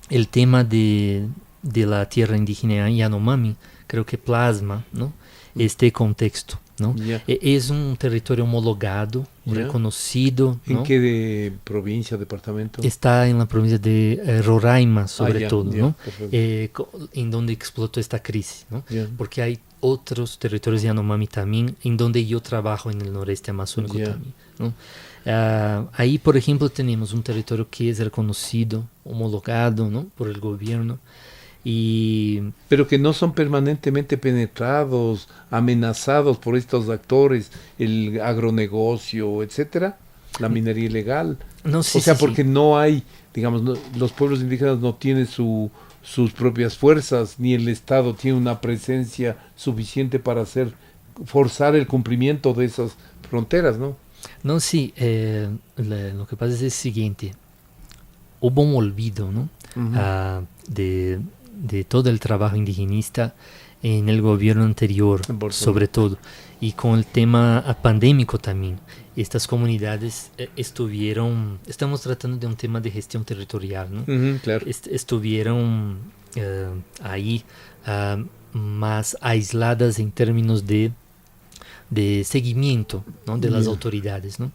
El tema de la tierra indígena Yanomami creo que plasma, ¿no?, este contexto, ¿no? Es un territorio homologado, reconocido, ¿no? ¿En qué provincia, departamento? Está en la provincia de Roraima, sobre todo, ¿no? En donde explotó esta crisis, ¿no? Porque hay otros territorios de Yanomami también, en donde yo trabajo en el noreste amazónico también, ¿no? Ahí, por ejemplo, tenemos un territorio que es reconocido, homologado, ¿no?, por el gobierno. Pero que no son permanentemente penetrados, amenazados por estos actores, el agronegocio, etcétera, la minería ilegal. Porque no hay, digamos, los pueblos indígenas no tienen sus propias fuerzas, ni el Estado tiene una presencia suficiente para forzar el cumplimiento de esas fronteras, ¿no? No, sí, lo que pasa es el siguiente: hubo un olvido, ¿no? De todo el trabajo indigenista en el gobierno anterior, sobre todo, y con el tema pandémico también. Estas comunidades estamos tratando de un tema de gestión territorial, ¿no? Claro. Estuvieron ahí más aisladas en términos de seguimiento, ¿no?, de las autoridades, ¿no?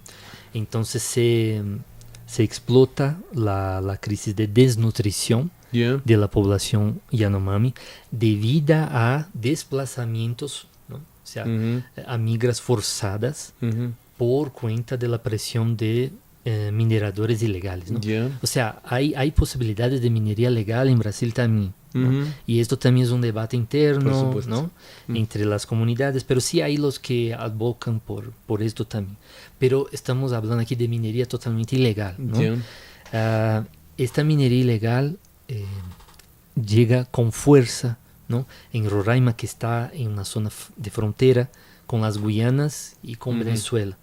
Entonces se explota la crisis de desnutrición de la población Yanomami debido a desplazamientos, ¿no?, o sea, a migras forzadas por cuenta de la presión de mineradores ilegales, ¿no? O sea, hay posibilidades de minería legal en Brasil también, ¿no? Y esto también es un debate interno, ¿no?, entre las comunidades, pero sí hay los que advocan por esto también. Pero estamos hablando aquí de minería totalmente ilegal, ¿no? Esta minería ilegal llega con fuerza, ¿no?, en Roraima, que está en una zona de frontera con las Guyanas y con Venezuela.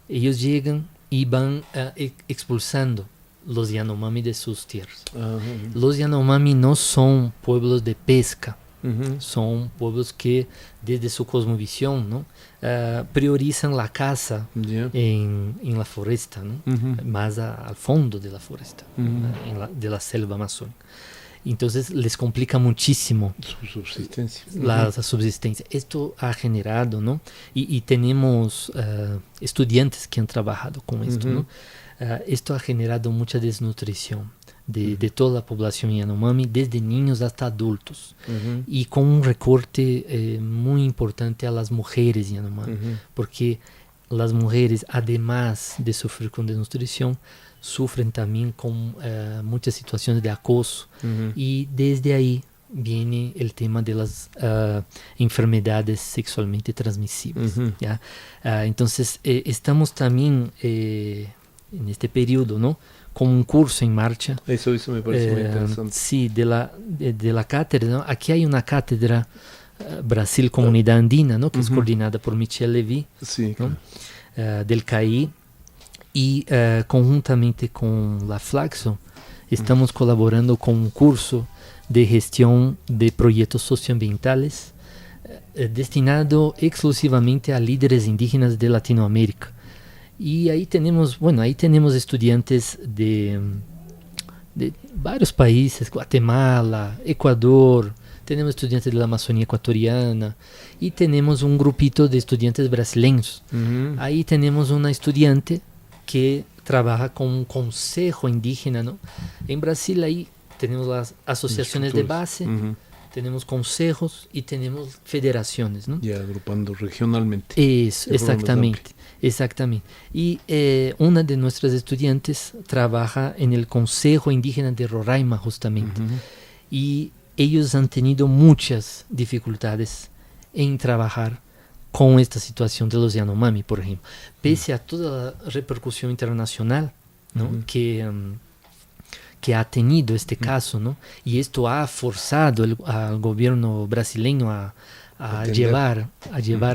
Ellos llegan y van expulsando los Yanomami de sus tierras. Los Yanomami no son pueblos de pesca, son pueblos que desde su cosmovisión, ¿no?, priorizan la caza en la foresta, ¿no?, más al fondo de la foresta, de la selva amazónica. Entonces les complica muchísimo su subsistencia. La subsistencia. Esto ha generado, ¿no?, y tenemos estudiantes que han trabajado con esto, ¿no? Esto ha generado mucha desnutrición de toda la población Yanomami, desde niños hasta adultos, y con un recorte muy importante a las mujeres Yanomami, porque las mujeres, además de sufrir con desnutrición, sufren también con muchas situaciones de acoso, y desde ahí viene el tema de las enfermedades sexualmente transmisibles. ¿Ya? Entonces estamos también en este periodo, ¿no?, con un curso en marcha. Eso me parece muy interesante. Sí, de la cátedra, ¿no? Aquí hay una cátedra Brasil Comunidad Andina, ¿no?, que es coordinada por Michel Levy, ¿no?, del CAI, y conjuntamente con la Flaxo estamos colaborando con un curso de gestión de proyectos socioambientales destinado exclusivamente a líderes indígenas de Latinoamérica. Y ahí tenemos estudiantes de varios países: Guatemala, Ecuador, tenemos estudiantes de la Amazonía ecuatoriana, y tenemos un grupito de estudiantes brasileños. Ahí tenemos una estudiante que trabaja con un consejo indígena, ¿no? En Brasil ahí tenemos las asociaciones de base, tenemos consejos y tenemos federaciones, ¿no? Ya agrupando regionalmente. Eso, exactamente. Y una de nuestras estudiantes trabaja en el Consejo Indígena de Roraima, justamente. y ellos han tenido muchas dificultades en trabajar con esta situación de los Yanomami, por ejemplo, pese a toda la repercusión internacional, ¿no? Que ha tenido este caso, ¿no? Y esto ha forzado al gobierno brasileño a llevar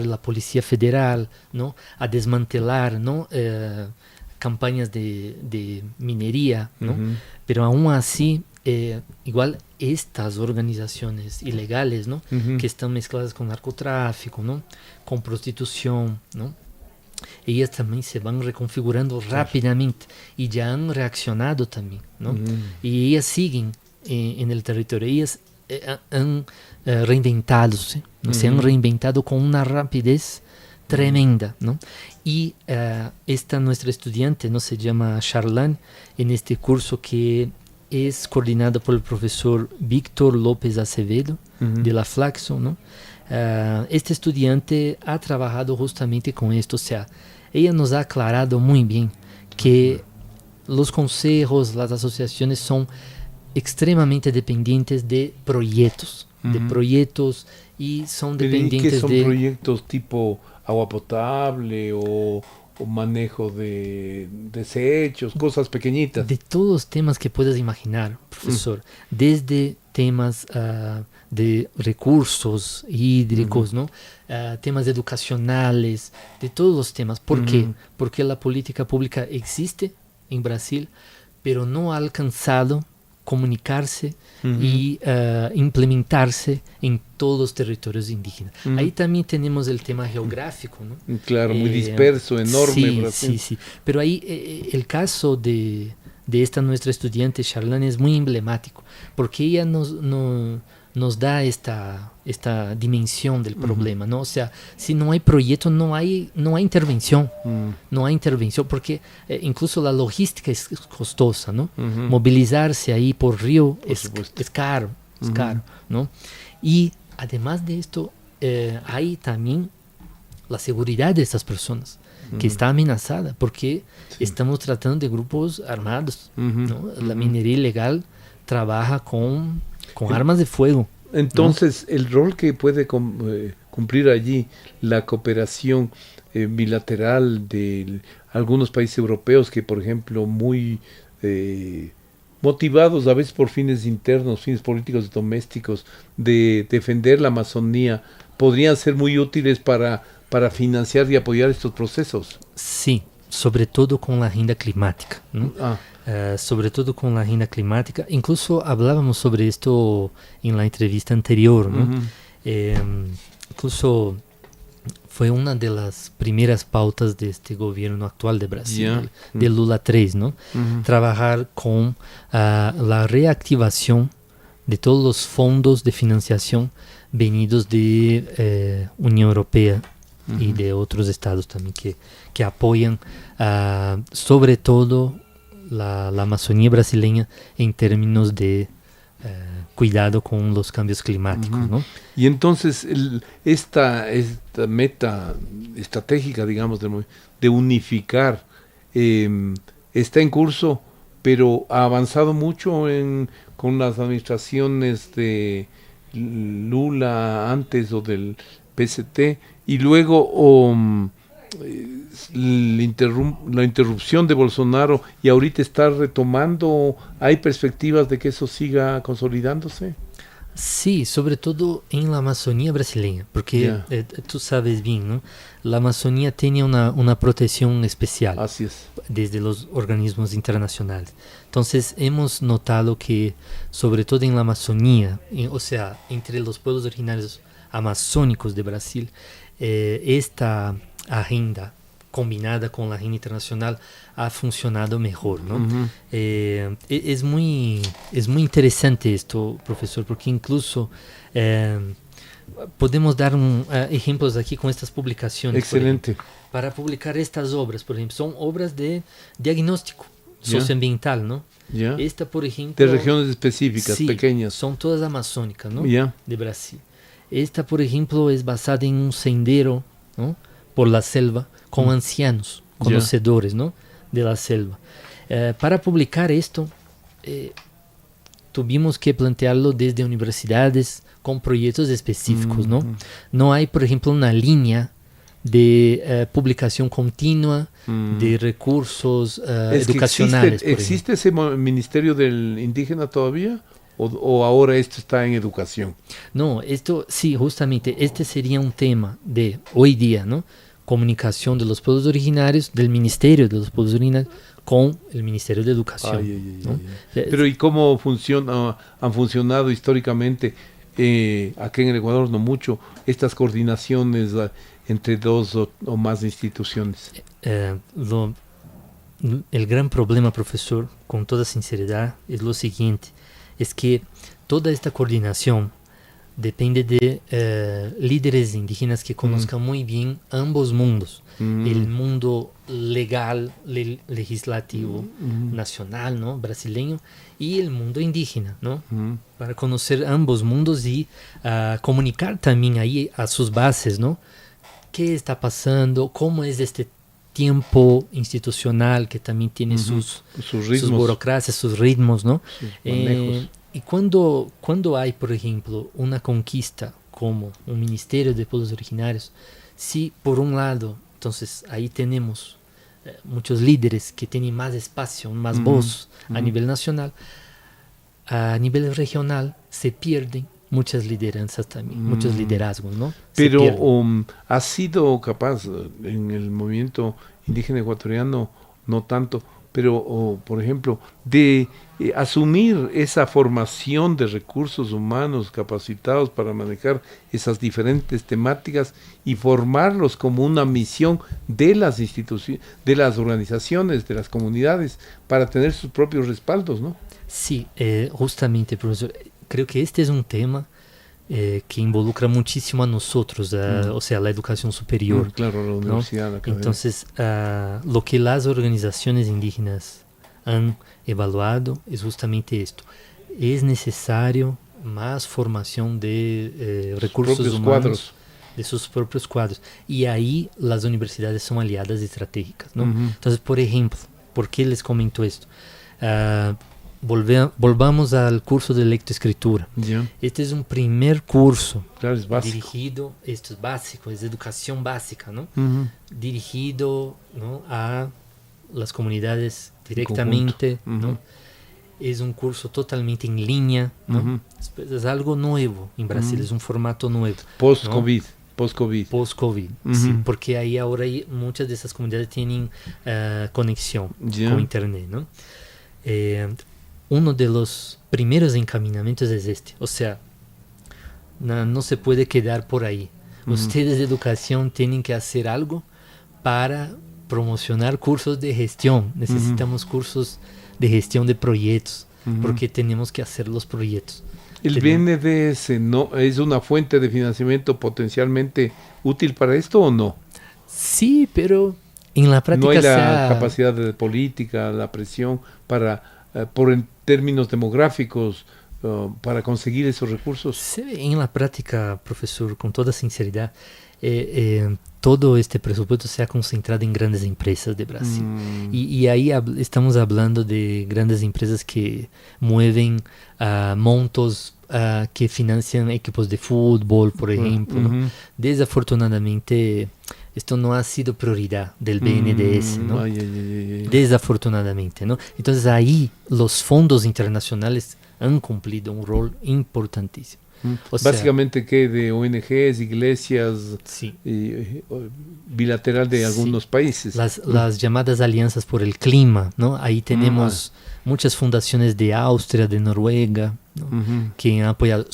la Policía Federal, ¿no? A desmantelar, ¿no? Campañas de minería, ¿no? Pero aún así, igual estas organizaciones ilegales, ¿no? Que están mezcladas con narcotráfico, ¿no? Con prostitución, ¿no? Ellas también se van reconfigurando rápidamente y ya han reaccionado también, ¿no? Y ellas siguen en el territorio, ellas han reinventado, ¿no? Se han reinventado con una rapidez tremenda, ¿no? Y esta nuestra estudiante, ¿no? Se llama Charlane, en este curso que es coordinado por el profesor Víctor López Acevedo, de la Flaxo, ¿no? Este estudiante ha trabajado justamente con esto, o sea, ella nos ha aclarado muy bien que los consejos, las asociaciones son extremadamente dependientes de proyectos, y son dependientes ¿Qué son de proyectos tipo agua potable o manejo de desechos, cosas pequeñitas? De todos los temas que puedas imaginar, profesor, desde temas de recursos hídricos, ¿no? Temas educacionales, de todos los temas. ¿Por qué? Porque la política pública existe en Brasil, pero no ha alcanzado comunicarse y implementarse en todos los territorios indígenas. Ahí también tenemos el tema geográfico, ¿no? Claro, muy disperso, enorme. Sí, Brasil. sí. Pero ahí el caso de esta nuestra estudiante Charlane es muy emblemático, porque ella nos da esta dimensión del problema, ¿no? O sea, si no hay proyecto, no hay intervención. No hay intervención, porque incluso la logística es costosa, ¿no? Movilizarse ahí por río es caro, ¿no? Y además de esto, hay también la seguridad de estas personas, que está amenazada, porque estamos tratando de grupos armados, ¿no? La minería ilegal trabaja con armas de fuego. Entonces, ¿no? El rol que puede cumplir allí la cooperación bilateral de algunos países europeos que, por ejemplo, muy motivados a veces por fines internos, fines políticos domésticos, de defender la Amazonía, podrían ser muy útiles para financiar y apoyar estos procesos? Sí, sobre todo con la agenda climática, ¿no? Sobre todo con la agenda climática. Incluso hablábamos sobre esto en la entrevista anterior, ¿no? Incluso fue una de las primeras pautas de este gobierno actual de Brasil, de Lula 3, ¿no? Trabajar con la reactivación de todos los fondos de financiación venidos de Unión Europea y de otros estados también que apoyan sobre todo la Amazonía brasileña en términos de cuidado con los cambios climáticos, ¿no? Y entonces esta meta estratégica, digamos, de unificar está en curso, pero ha avanzado mucho con las administraciones de Lula antes o del PST, y luego la interrupción de Bolsonaro, y ahorita está retomando. ¿Hay perspectivas de que eso siga consolidándose? Sí, sobre todo en la Amazonía brasileña, porque tú sabes bien, ¿no? La Amazonía tiene una protección especial. Así es. Desde los organismos internacionales. Entonces hemos notado que sobre todo en la Amazonía, o sea, entre los pueblos originarios amazónicos de Brasil, esta agenda combinada con la agenda internacional ha funcionado mejor, ¿no? Es muy interesante esto, profesor, porque incluso podemos dar ejemplos aquí con estas publicaciones. Excelente. Para publicar estas obras, por ejemplo, son obras de diagnóstico socioambiental, ¿no? Esta, por ejemplo... De regiones específicas, pequeñas. Son todas amazónicas, ¿no? De Brasil. Esta, por ejemplo, es basada en un sendero, ¿no? Por la selva, con ancianos, conocedores, ¿no? De la selva. Para publicar esto, tuvimos que plantearlo desde universidades con proyectos específicos, ¿no? No hay, por ejemplo, una línea de publicación continua de recursos educacionales. ¿Existe ese ministerio del indígena todavía? ¿O ahora esto está en educación? No, esto sí, justamente, este sería un tema de hoy día, ¿no? Comunicación de los pueblos originarios, del Ministerio de los Pueblos Originarios con el Ministerio de Educación. ¿No? Pero ¿y cómo han funcionado históricamente, aquí en el Ecuador no mucho, estas coordinaciones entre dos o más instituciones? El gran problema, profesor, con toda sinceridad, es lo siguiente, es que toda esta coordinación depende de líderes indígenas que conozcan muy bien ambos mundos, el mundo legal, legislativo, nacional, ¿no? Brasileño, y el mundo indígena, ¿no? Para conocer ambos mundos y comunicar también ahí a sus bases, ¿no? ¿Qué está pasando? ¿Cómo es este tiempo institucional que también tiene sus burocracias, sus ritmos, ¿no? Y cuando hay, por ejemplo, una conquista como un Ministerio de Pueblos Originarios, si por un lado, entonces ahí tenemos muchos líderes que tienen más espacio, más voz a nivel nacional, a nivel regional se pierden muchas lideranzas también, muchos liderazgos, ¿no? Pero ¿ha sido capaz en el movimiento indígena ecuatoriano, no tanto, pero por ejemplo, de asumir esa formación de recursos humanos capacitados para manejar esas diferentes temáticas y formarlos como una misión de las instituciones, de las organizaciones, de las comunidades, para tener sus propios respaldos, ¿no? Sí, justamente, profesor. Creo que este es un tema que involucra muchísimo a nosotros, o sea, la educación superior. Claro, la universidad, la academia. Entonces, lo que las organizaciones indígenas han evaluado es justamente esto. Es necesario más formación de recursos humanos, cuadros. De sus propios cuadros. Y ahí las universidades son aliadas estratégicas, ¿no? Entonces, por ejemplo, ¿por qué les comento esto? Volvamos al curso de lectoescritura. Este es un primer curso, claro, es básico. Dirigido, esto es básico, es educación básica, ¿no? Dirigido, ¿no?, a las comunidades directamente, ¿no? Es un curso totalmente en línea, ¿no? Es algo nuevo en Brasil, es un formato nuevo. Post-COVID. ¿no? Post-COVID, sí, porque ahí ahora muchas de esas comunidades tienen conexión con internet, ¿no? Uno de los primeros encaminamientos es este, o sea, no se puede quedar por ahí. Ustedes de educación tienen que hacer algo para promocionar cursos de gestión. Necesitamos cursos de gestión de proyectos, porque tenemos que hacer los proyectos. ¿El BNDES no es una fuente de financiamiento potencialmente útil para esto o no? Sí, pero en la práctica no hay la capacidad de política, la presión para en términos demográficos para conseguir esos recursos. Sí, en la práctica, profesor, con toda sinceridad, todo este presupuesto se ha concentrado en grandes empresas de Brasil. Y ahí estamos hablando de grandes empresas que mueven montos que financian equipos de fútbol, por ejemplo, ¿no? Desafortunadamente, esto no ha sido prioridad del BNDES, ¿no? Desafortunadamente, ¿no? Entonces ahí los fondos internacionales han cumplido un rol importantísimo. Básicamente que de ONGs, iglesias, sí, bilateral de algunos países. Las llamadas alianzas por el clima, ¿no? Ahí tenemos muchas fundaciones de Austria, de Noruega, ¿no? Que han apoyado,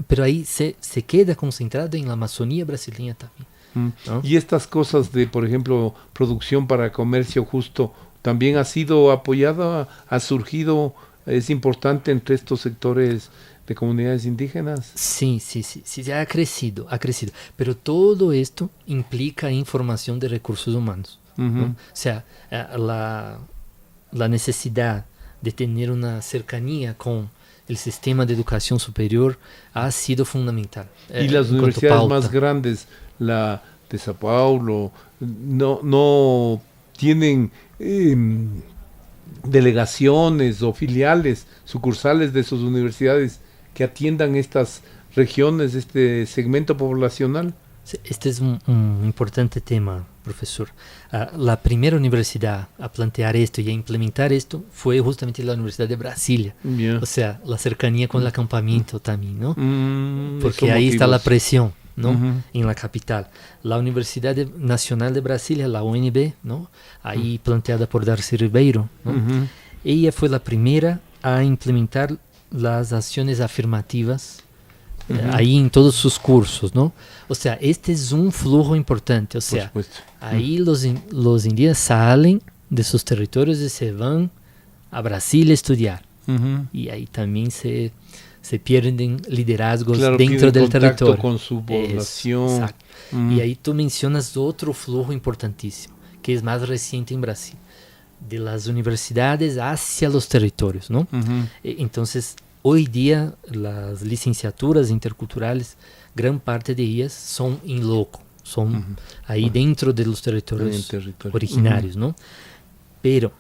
pero ahí se queda concentrado en la Amazonía brasileña también. ¿No? Y estas cosas de, por ejemplo, producción para comercio justo, ¿también ha sido apoyada? ¿Ha surgido? ¿Es importante entre estos sectores de comunidades indígenas? Sí, ha crecido. Pero todo esto implica información de recursos humanos, ¿no? O sea, la necesidad de tener una cercanía con el sistema de educación superior ha sido fundamental. Y las universidades más grandes, la de Sao Paulo, no tienen delegaciones o filiales, sucursales de sus universidades que atiendan estas regiones, este segmento poblacional? Este es un importante tema, profesor. La primera universidad a plantear esto y a implementar esto fue justamente la Universidad de Brasilia. Yeah. O sea, la cercanía con el acampamento también, ¿no? Porque motivos. ahí está la presión, ¿no? Uh-huh. En la capital. La Universidad Nacional de Brasilia, la UNB, ¿no? Ahí planteada por Darcy Ribeiro, ¿no? Uh-huh. Ella fue la primera a implementar las acciones afirmativas ahí en todos sus cursos, ¿no? O sea, este es un flujo importante. O sea, ahí los indígenas salen de sus territorios y se van a Brasil a estudiar. Uh-huh. Y ahí también se pierden liderazgos dentro del territorio. Con su población. Exacto. Uh-huh. Y ahí tú mencionas otro flujo importantísimo, que es más reciente en Brasil, de las universidades hacia los territorios, ¿no? Uh-huh. Entonces, hoy día las licenciaturas interculturales, gran parte de ellas son en loco, son uh-huh. ahí uh-huh. dentro de los territorios originarios, uh-huh. ¿no? Pero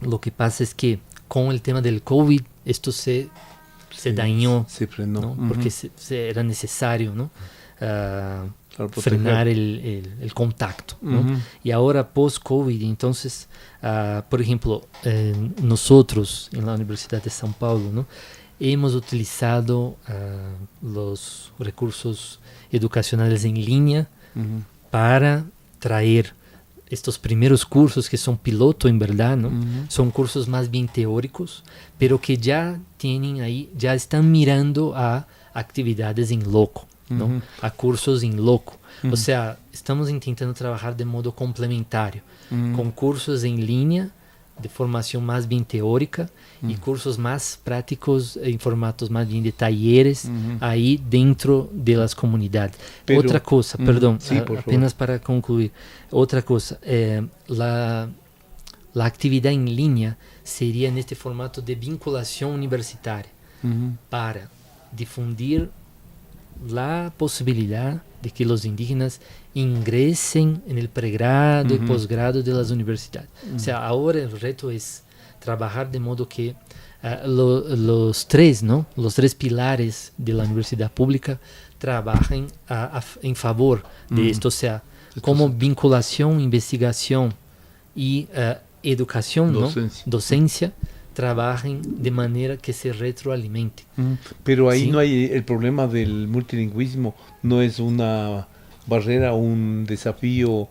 lo que pasa es que con el tema del COVID, esto se dañó, se frenó, ¿no? Uh-huh. Porque era necesario, ¿no? Frenar el contacto, ¿no? Uh-huh. Y ahora post-COVID, entonces, por ejemplo, nosotros en la Universidad de São Paulo, ¿no? Hemos utilizado los recursos educacionales en línea uh-huh. para traer estos primeros cursos que son piloto en verdad, ¿no? Uh-huh. Son cursos más bien teóricos, pero que ya tienen ahí, ya están mirando a actividades en loco, ¿no? Uh-huh. A cursos en loco. Uh-huh. O sea, estamos intentando trabajar de modo complementario, uh-huh. con cursos en línea de formación más bien teórica y cursos más prácticos en formatos más bien de talleres uh-huh. ahí dentro de las comunidades. Pero, otra cosa, perdón, sí, apenas para concluir, otra cosa, la actividad en línea sería en este formato de vinculación universitaria uh-huh. para difundir la posibilidad de que los indígenas ingresen en el pregrado uh-huh. y posgrado de las universidades. Uh-huh. O sea, ahora el reto es trabajar de modo que los tres, ¿no? Los tres pilares de la universidad pública trabajen en favor de esto, o sea, como vinculación, investigación y educación, docencia. ¿no? Docencia, trabajen de manera que se retroalimente. Pero ahí ¿sí? no hay el problema del multilingüismo, no es una barrera, un desafío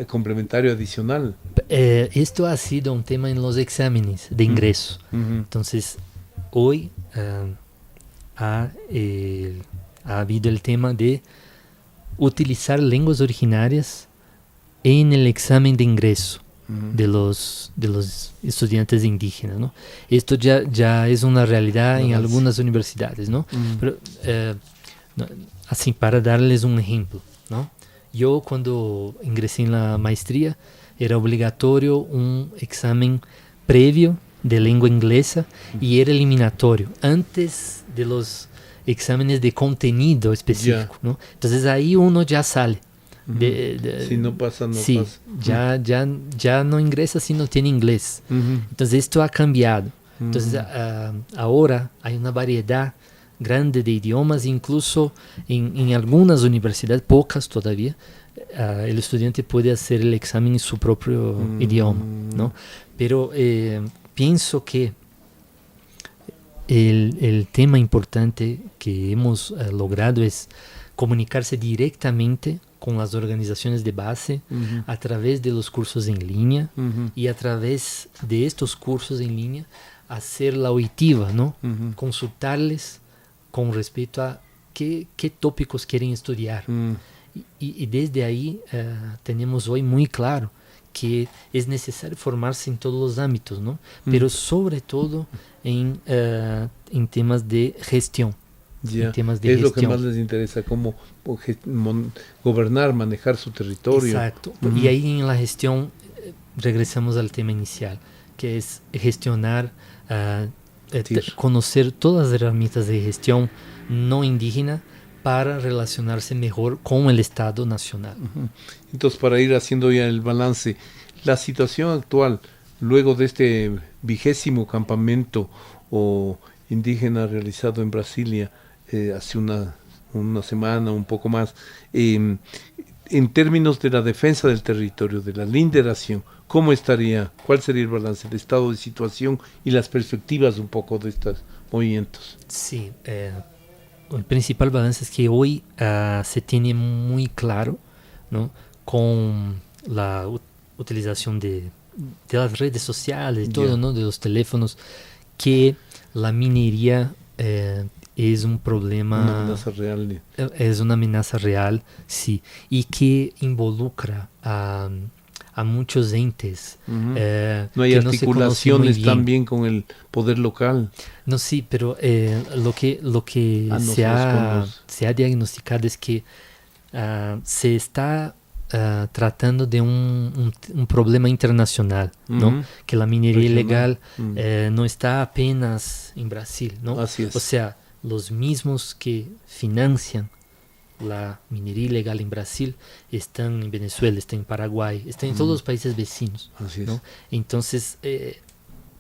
complementario adicional. Esto ha sido un tema en los exámenes de ingreso. Uh-huh. Entonces, hoy ha habido el tema de utilizar lenguas originarias en el examen de ingreso uh-huh. de los estudiantes indígenas, ¿no? Esto ya es una realidad en algunas universidades, ¿no? Uh-huh. Pero, así, para darles un ejemplo, ¿no? Yo cuando ingresé en la maestría era obligatorio un examen previo de lengua inglesa uh-huh. y era eliminatorio antes de los exámenes de contenido específico, ¿no? Entonces ahí uno ya sale. Si no pasa, no sí, pasa. Ya no ingresa si no tiene inglés. Uh-huh. Entonces esto ha cambiado. Uh-huh. Entonces ahora hay una variedad grande de idiomas, incluso en algunas universidades, pocas todavía, el estudiante puede hacer el examen en su propio idioma, ¿no? Pero pienso que el tema importante que hemos logrado es comunicarse directamente con las organizaciones de base uh-huh. a través de los cursos en línea uh-huh. y a través de estos cursos en línea hacer la oitiva, ¿no? Uh-huh. Consultarles con respecto a qué tópicos quieren estudiar. Y desde ahí tenemos hoy muy claro que es necesario formarse en todos los ámbitos, ¿no? Pero sobre todo en temas de gestión. Yeah. Es lo que más les interesa, cómo gobernar, manejar su territorio. Exacto. Uh-huh. Y ahí en la gestión regresamos al tema inicial, que es gestionar, conocer todas las herramientas de gestión no indígena para relacionarse mejor con el Estado nacional. Uh-huh. Entonces, para ir haciendo ya el balance, la situación actual, luego de este 20º campamento indígena realizado en Brasilia hace una semana, un poco más, en términos de la defensa del territorio, de la linderación, ¿cómo estaría? ¿Cuál sería el balance, el estado de situación y las perspectivas un poco de estos movimientos? Sí, el principal balance es que hoy se tiene muy claro, ¿no?, con la utilización de las redes sociales y todo, ¿no?, de los teléfonos, que la minería es un problema, una amenaza real. Es una amenaza real, sí, y que involucra a muchos entes. No hay articulaciones también con el poder local. No, sí, pero lo que se ha diagnosticado es que se está tratando de un problema internacional, ¿no? Que la minería ilegal no está apenas en Brasil, ¿no? Así es. O sea, los mismos que financian la minería ilegal en Brasil están en Venezuela, están en Paraguay, están en todos los países vecinos, Así ¿no? es. Entonces,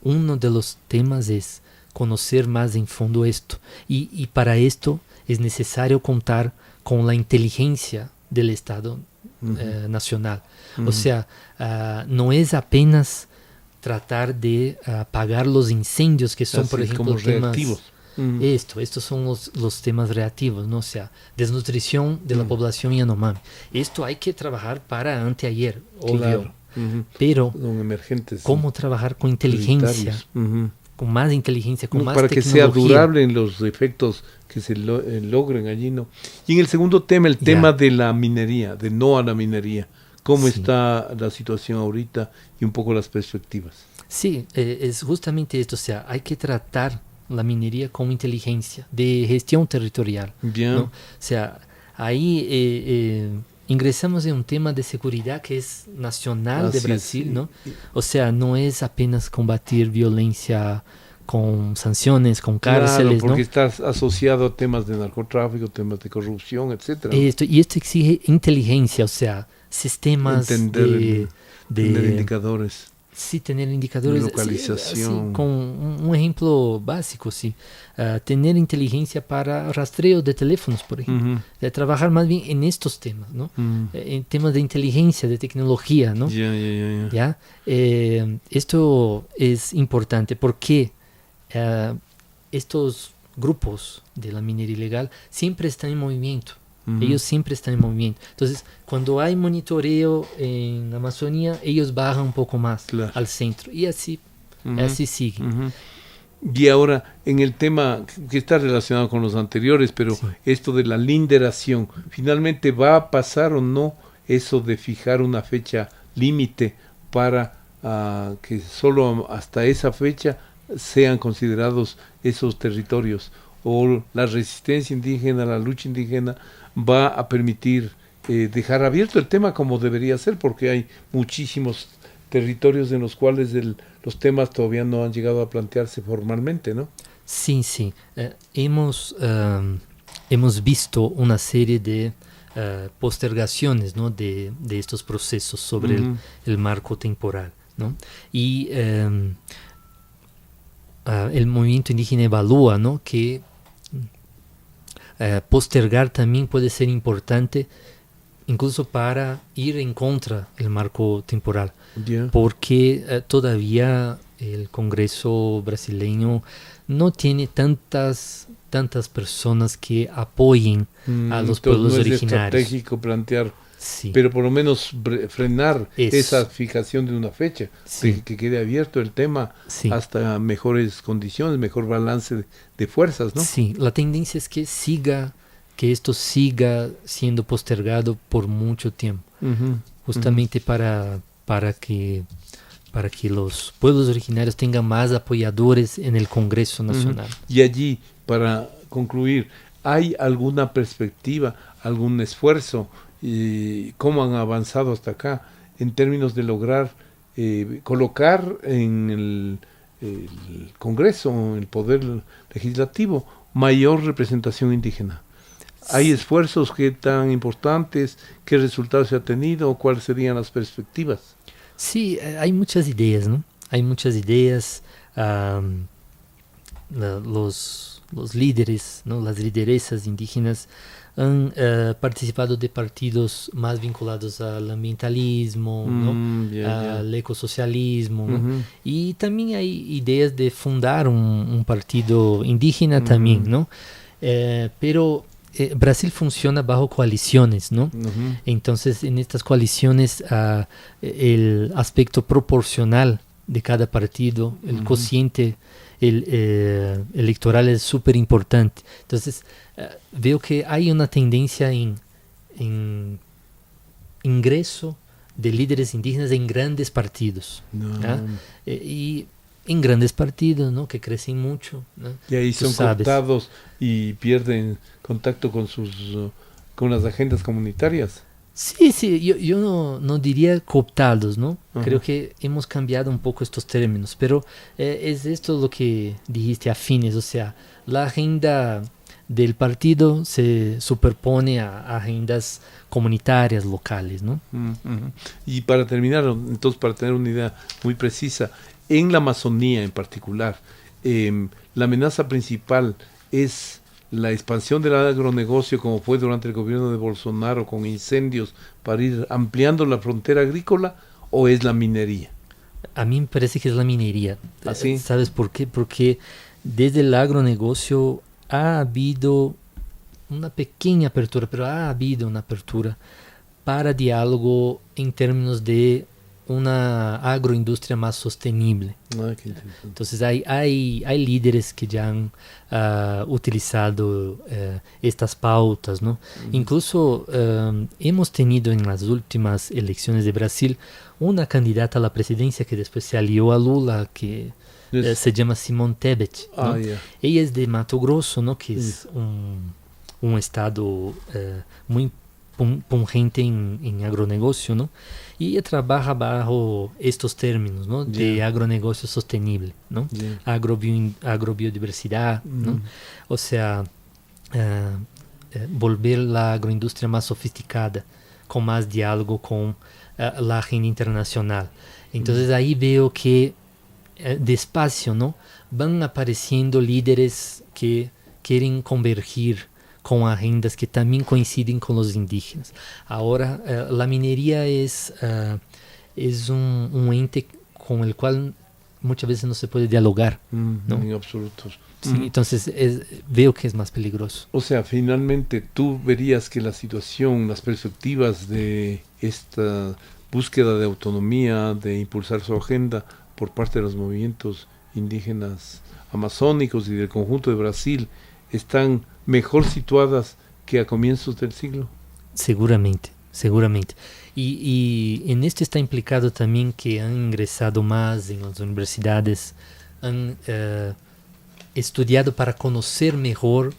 uno de los temas es conocer más en fondo esto, y para esto es necesario contar con la inteligencia del Estado nacional. O sea, no es apenas tratar de apagar los incendios, que son, por ejemplo, como temas reactivos. Estos son los temas reactivos, ¿no? O sea, desnutrición de la población Yanomami. Esto hay que trabajar para anteayer, obvio. Claro. Pero, son emergentes, ¿cómo trabajar con inteligencia? Con más inteligencia, con más para tecnología. Que sea durable en los efectos que se logren allí, ¿no? Y en el segundo tema, el tema de la minería, de no a la minería. ¿Cómo está la situación ahorita y un poco las perspectivas? Sí, es justamente esto. O sea, hay que tratar la minería con inteligencia de gestión territorial. Bien. ¿No? O sea, ahí ingresamos en un tema de seguridad que es nacional de Brasil, ¿no? O sea, no es apenas combatir violencia con sanciones, con cárceles, porque ¿no? estás asociado a temas de narcotráfico, temas de corrupción, etcétera. Esto exige inteligencia, o sea, sistemas tener indicadores. Sí, tener indicadores. Localización. Sí, con un ejemplo básico, sí. Tener inteligencia para rastreo de teléfonos, por ejemplo. Trabajar más bien en estos temas, ¿no? En temas de inteligencia, de tecnología, ¿no? ¿Ya? Esto es importante porque estos grupos de la minería ilegal siempre están en movimiento. Ellos siempre están en movimiento. Entonces, cuando hay monitoreo en Amazonía, ellos bajan un poco más al centro. Y así sigue. Y ahora, en el tema que está relacionado con los anteriores, pero esto de la linderación, ¿finalmente va a pasar o no eso de fijar una fecha límite para que solo hasta esa fecha sean considerados esos territorios? ¿O la resistencia indígena, la lucha indígena va a permitir dejar abierto el tema como debería ser? Porque hay muchísimos territorios en los cuales los temas todavía no han llegado a plantearse formalmente, ¿no? Sí. Hemos visto una serie de postergaciones, ¿no?, de estos procesos sobre el marco temporal, ¿no? Y el movimiento indígena evalúa, ¿no?, que postergar también puede ser importante incluso para ir en contra del marco temporal, porque todavía el Congreso brasileño no tiene tantas personas que apoyen a los pueblos originarios. Es estratégico plantear, pero por lo menos frenar esa fijación de una fecha, que quede abierto el tema hasta mejores condiciones, mejor balance de fuerzas, ¿no? Sí, la tendencia es que esto siga siendo postergado por mucho tiempo, justamente para que los pueblos originarios tengan más apoyadores en el Congreso Nacional. Y allí, para concluir, ¿hay alguna perspectiva, algún esfuerzo, cómo han avanzado hasta acá en términos de lograr colocar en el Congreso, en el Poder Legislativo, mayor representación indígena? ¿Hay esfuerzos que tan importantes? ¿Qué resultados se ha tenido? ¿Cuáles serían las perspectivas? Sí, hay muchas ideas, ¿no? Hay muchas ideas. los líderes, ¿no? Las lideresas indígenas han participado de partidos más vinculados al ambientalismo, ¿no? Al ecosocialismo, ¿no? Y también hay ideas de fundar un partido indígena también, ¿no? Pero Brasil funciona bajo coaliciones, ¿no? Entonces, en estas coaliciones, el aspecto proporcional de cada partido, el cociente electoral es súper importante. Entonces, veo que hay una tendencia en ingreso de líderes indígenas en grandes partidos. Y en grandes partidos, ¿no? Que crecen mucho, ¿no? Y ahí son cooptados y pierden contacto con las agendas comunitarias. Sí, yo no diría cooptados, ¿no? Creo que hemos cambiado un poco estos términos, pero es esto lo que dijiste, afines, o sea, la agenda del partido se superpone a agendas comunitarias, locales, ¿no? Y para terminar, entonces, para tener una idea muy precisa, en la Amazonía en particular, la amenaza principal es la expansión del agronegocio, como fue durante el gobierno de Bolsonaro, con incendios para ir ampliando la frontera agrícola, o es la minería. A mí me parece que es la minería. ¿Así? ¿Sabes por qué? Porque desde el agronegocio ha habido una pequeña apertura, pero ha habido una apertura para diálogo en términos de una agroindustria más sostenible. Entonces hay líderes que ya han utilizado estas pautas, ¿no? Incluso hemos tenido en las últimas elecciones de Brasil una candidata a la presidencia que después se alió a Lula, que se llama Simone Tebet, ¿no? Ella es de Mato Grosso, ¿no? Que es un estado muy pungente en agronegocio, ¿no? Y ella trabaja bajo estos términos, ¿no? De agronegocio sostenible, ¿no? Agrobiodiversidad, ¿no? O sea, volver la agroindustria más sofisticada, con más diálogo con la agenda internacional. Entonces ahí veo que despacio, ¿no? Van apareciendo líderes que quieren convergir con agendas que también coinciden con los indígenas. Ahora, la minería es un ente con el cual muchas veces no se puede dialogar, ¿no? En absoluto. Sí, entonces veo que es más peligroso. O sea, finalmente tú verías que la situación, las perspectivas de esta búsqueda de autonomía, de impulsar su agenda por parte de los movimientos indígenas amazónicos y del conjunto de Brasil, están mejor situadas que a comienzos del siglo. Seguramente. Y en esto está implicado también que han ingresado más en las universidades, han estudiado para conocer mejor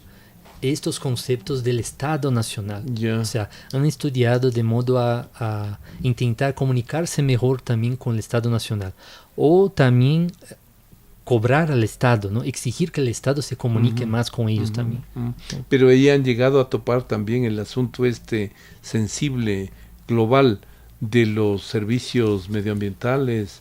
estos conceptos del Estado Nacional. O sea, han estudiado de modo a intentar comunicarse mejor también con el Estado Nacional. O también cobrar al Estado, ¿no? Exigir que el Estado se comunique más con ellos también. Pero ahí han llegado a topar también el asunto sensible, global, de los servicios medioambientales,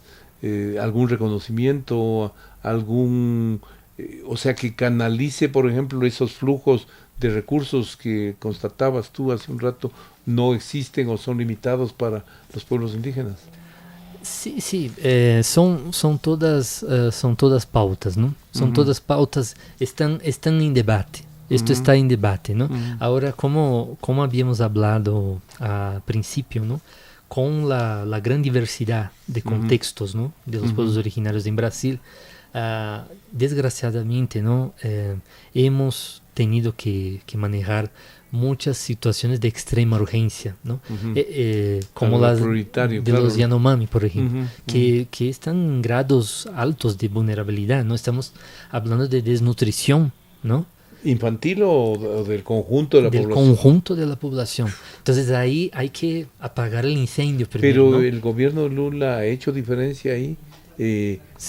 algún reconocimiento, o sea, que canalice, por ejemplo, esos flujos de recursos que constatabas tú hace un rato, no existen o son limitados para los pueblos indígenas. Sí, son todas pautas, ¿no? Son todas pautas, están en debate. Esto está en debate, ¿no? Ahora, como habíamos hablado al principio, ¿no? Con la gran diversidad de contextos, ¿no? De los pueblos originarios en Brasil, desgraciadamente, ¿no? Hemos tenido que manejar muchas situaciones de extrema urgencia, ¿no? Como las de los Yanomami, por ejemplo, que están en grados altos de vulnerabilidad, ¿no? Estamos hablando de desnutrición, ¿no? ¿Infantil o del conjunto de la población? Del conjunto de la población. Entonces ahí hay que apagar el incendio primero, Pero ¿no? el gobierno de Lula ha hecho diferencia ahí,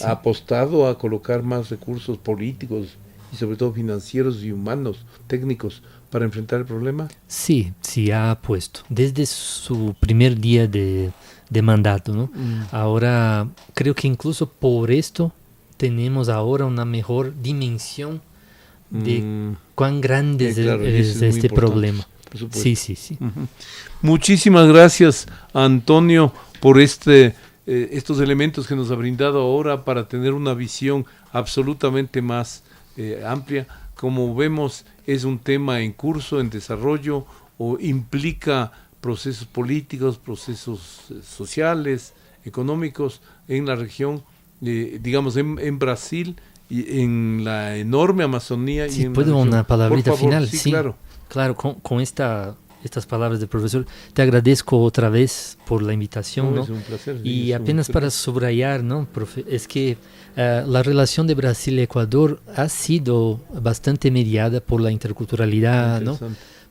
ha apostado a colocar más recursos políticos y sobre todo financieros y humanos, técnicos, para enfrentar el problema. Sí, ha puesto. Desde su primer día de mandato, ¿no? Ahora, creo que incluso por esto tenemos ahora una mejor dimensión de cuán grande claro, es este problema. Sí. Uh-huh. Muchísimas gracias, Antonio, por estos elementos que nos ha brindado ahora para tener una visión absolutamente más amplia. Como vemos, es un tema en curso, en desarrollo, o implica procesos políticos, procesos sociales, económicos en la región, digamos en Brasil y en la enorme Amazonía. Sí, y en ¿puedo una palabrita final? Sí, claro. Claro, con estas palabras del profesor, te agradezco otra vez por la invitación, ¿no? Es un placer. Y apenas para subrayar, ¿no, profe? Es que la relación de Brasil y Ecuador ha sido bastante mediada por la interculturalidad, ¿no?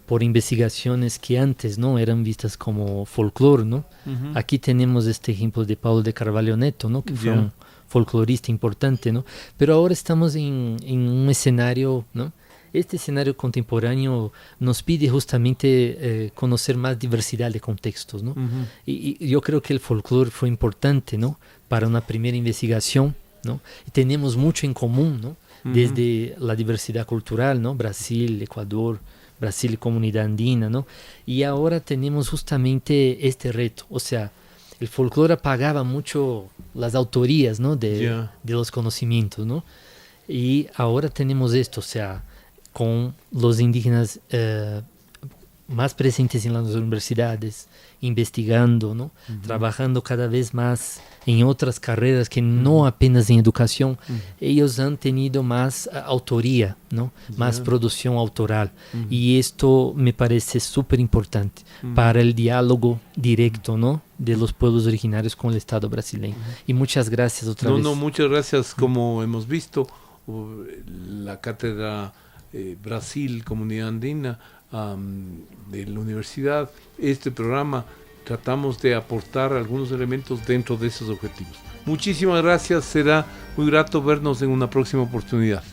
Por investigaciones que antes no eran vistas como folclore, ¿no? Uh-huh. Aquí tenemos este ejemplo de Paulo de Carvalho Neto, ¿no? Que fue un folclorista importante, ¿no? Pero ahora estamos en un escenario, ¿no? Este escenario contemporáneo nos pide justamente conocer más diversidad de contextos, ¿no? Uh-huh. Y yo creo que el folclore fue importante, ¿no? Para una primera investigación, ¿no? Y tenemos mucho en común, ¿no? Uh-huh. Desde la diversidad cultural, ¿no? Brasil, Ecuador, Brasil y comunidad andina, ¿no? Y ahora tenemos justamente este reto, o sea, el folclore apagaba mucho las autorías, ¿no? De los conocimientos, ¿no? Y ahora tenemos esto, o sea, con los indígenas más presentes en las universidades, investigando, ¿no? Uh-huh. Trabajando cada vez más en otras carreras que no apenas en educación. Uh-huh. Ellos han tenido más autoría, ¿no? Más producción autoral. Uh-huh. Y esto me parece súper importante para el diálogo directo, ¿no? De los pueblos originarios con el Estado brasileño. Y muchas gracias otra vez. Muchas gracias. Como hemos visto, la cátedra Brasil, Comunidad Andina, de la universidad, este programa tratamos de aportar algunos elementos dentro de esos objetivos. Muchísimas gracias, será muy grato vernos en una próxima oportunidad.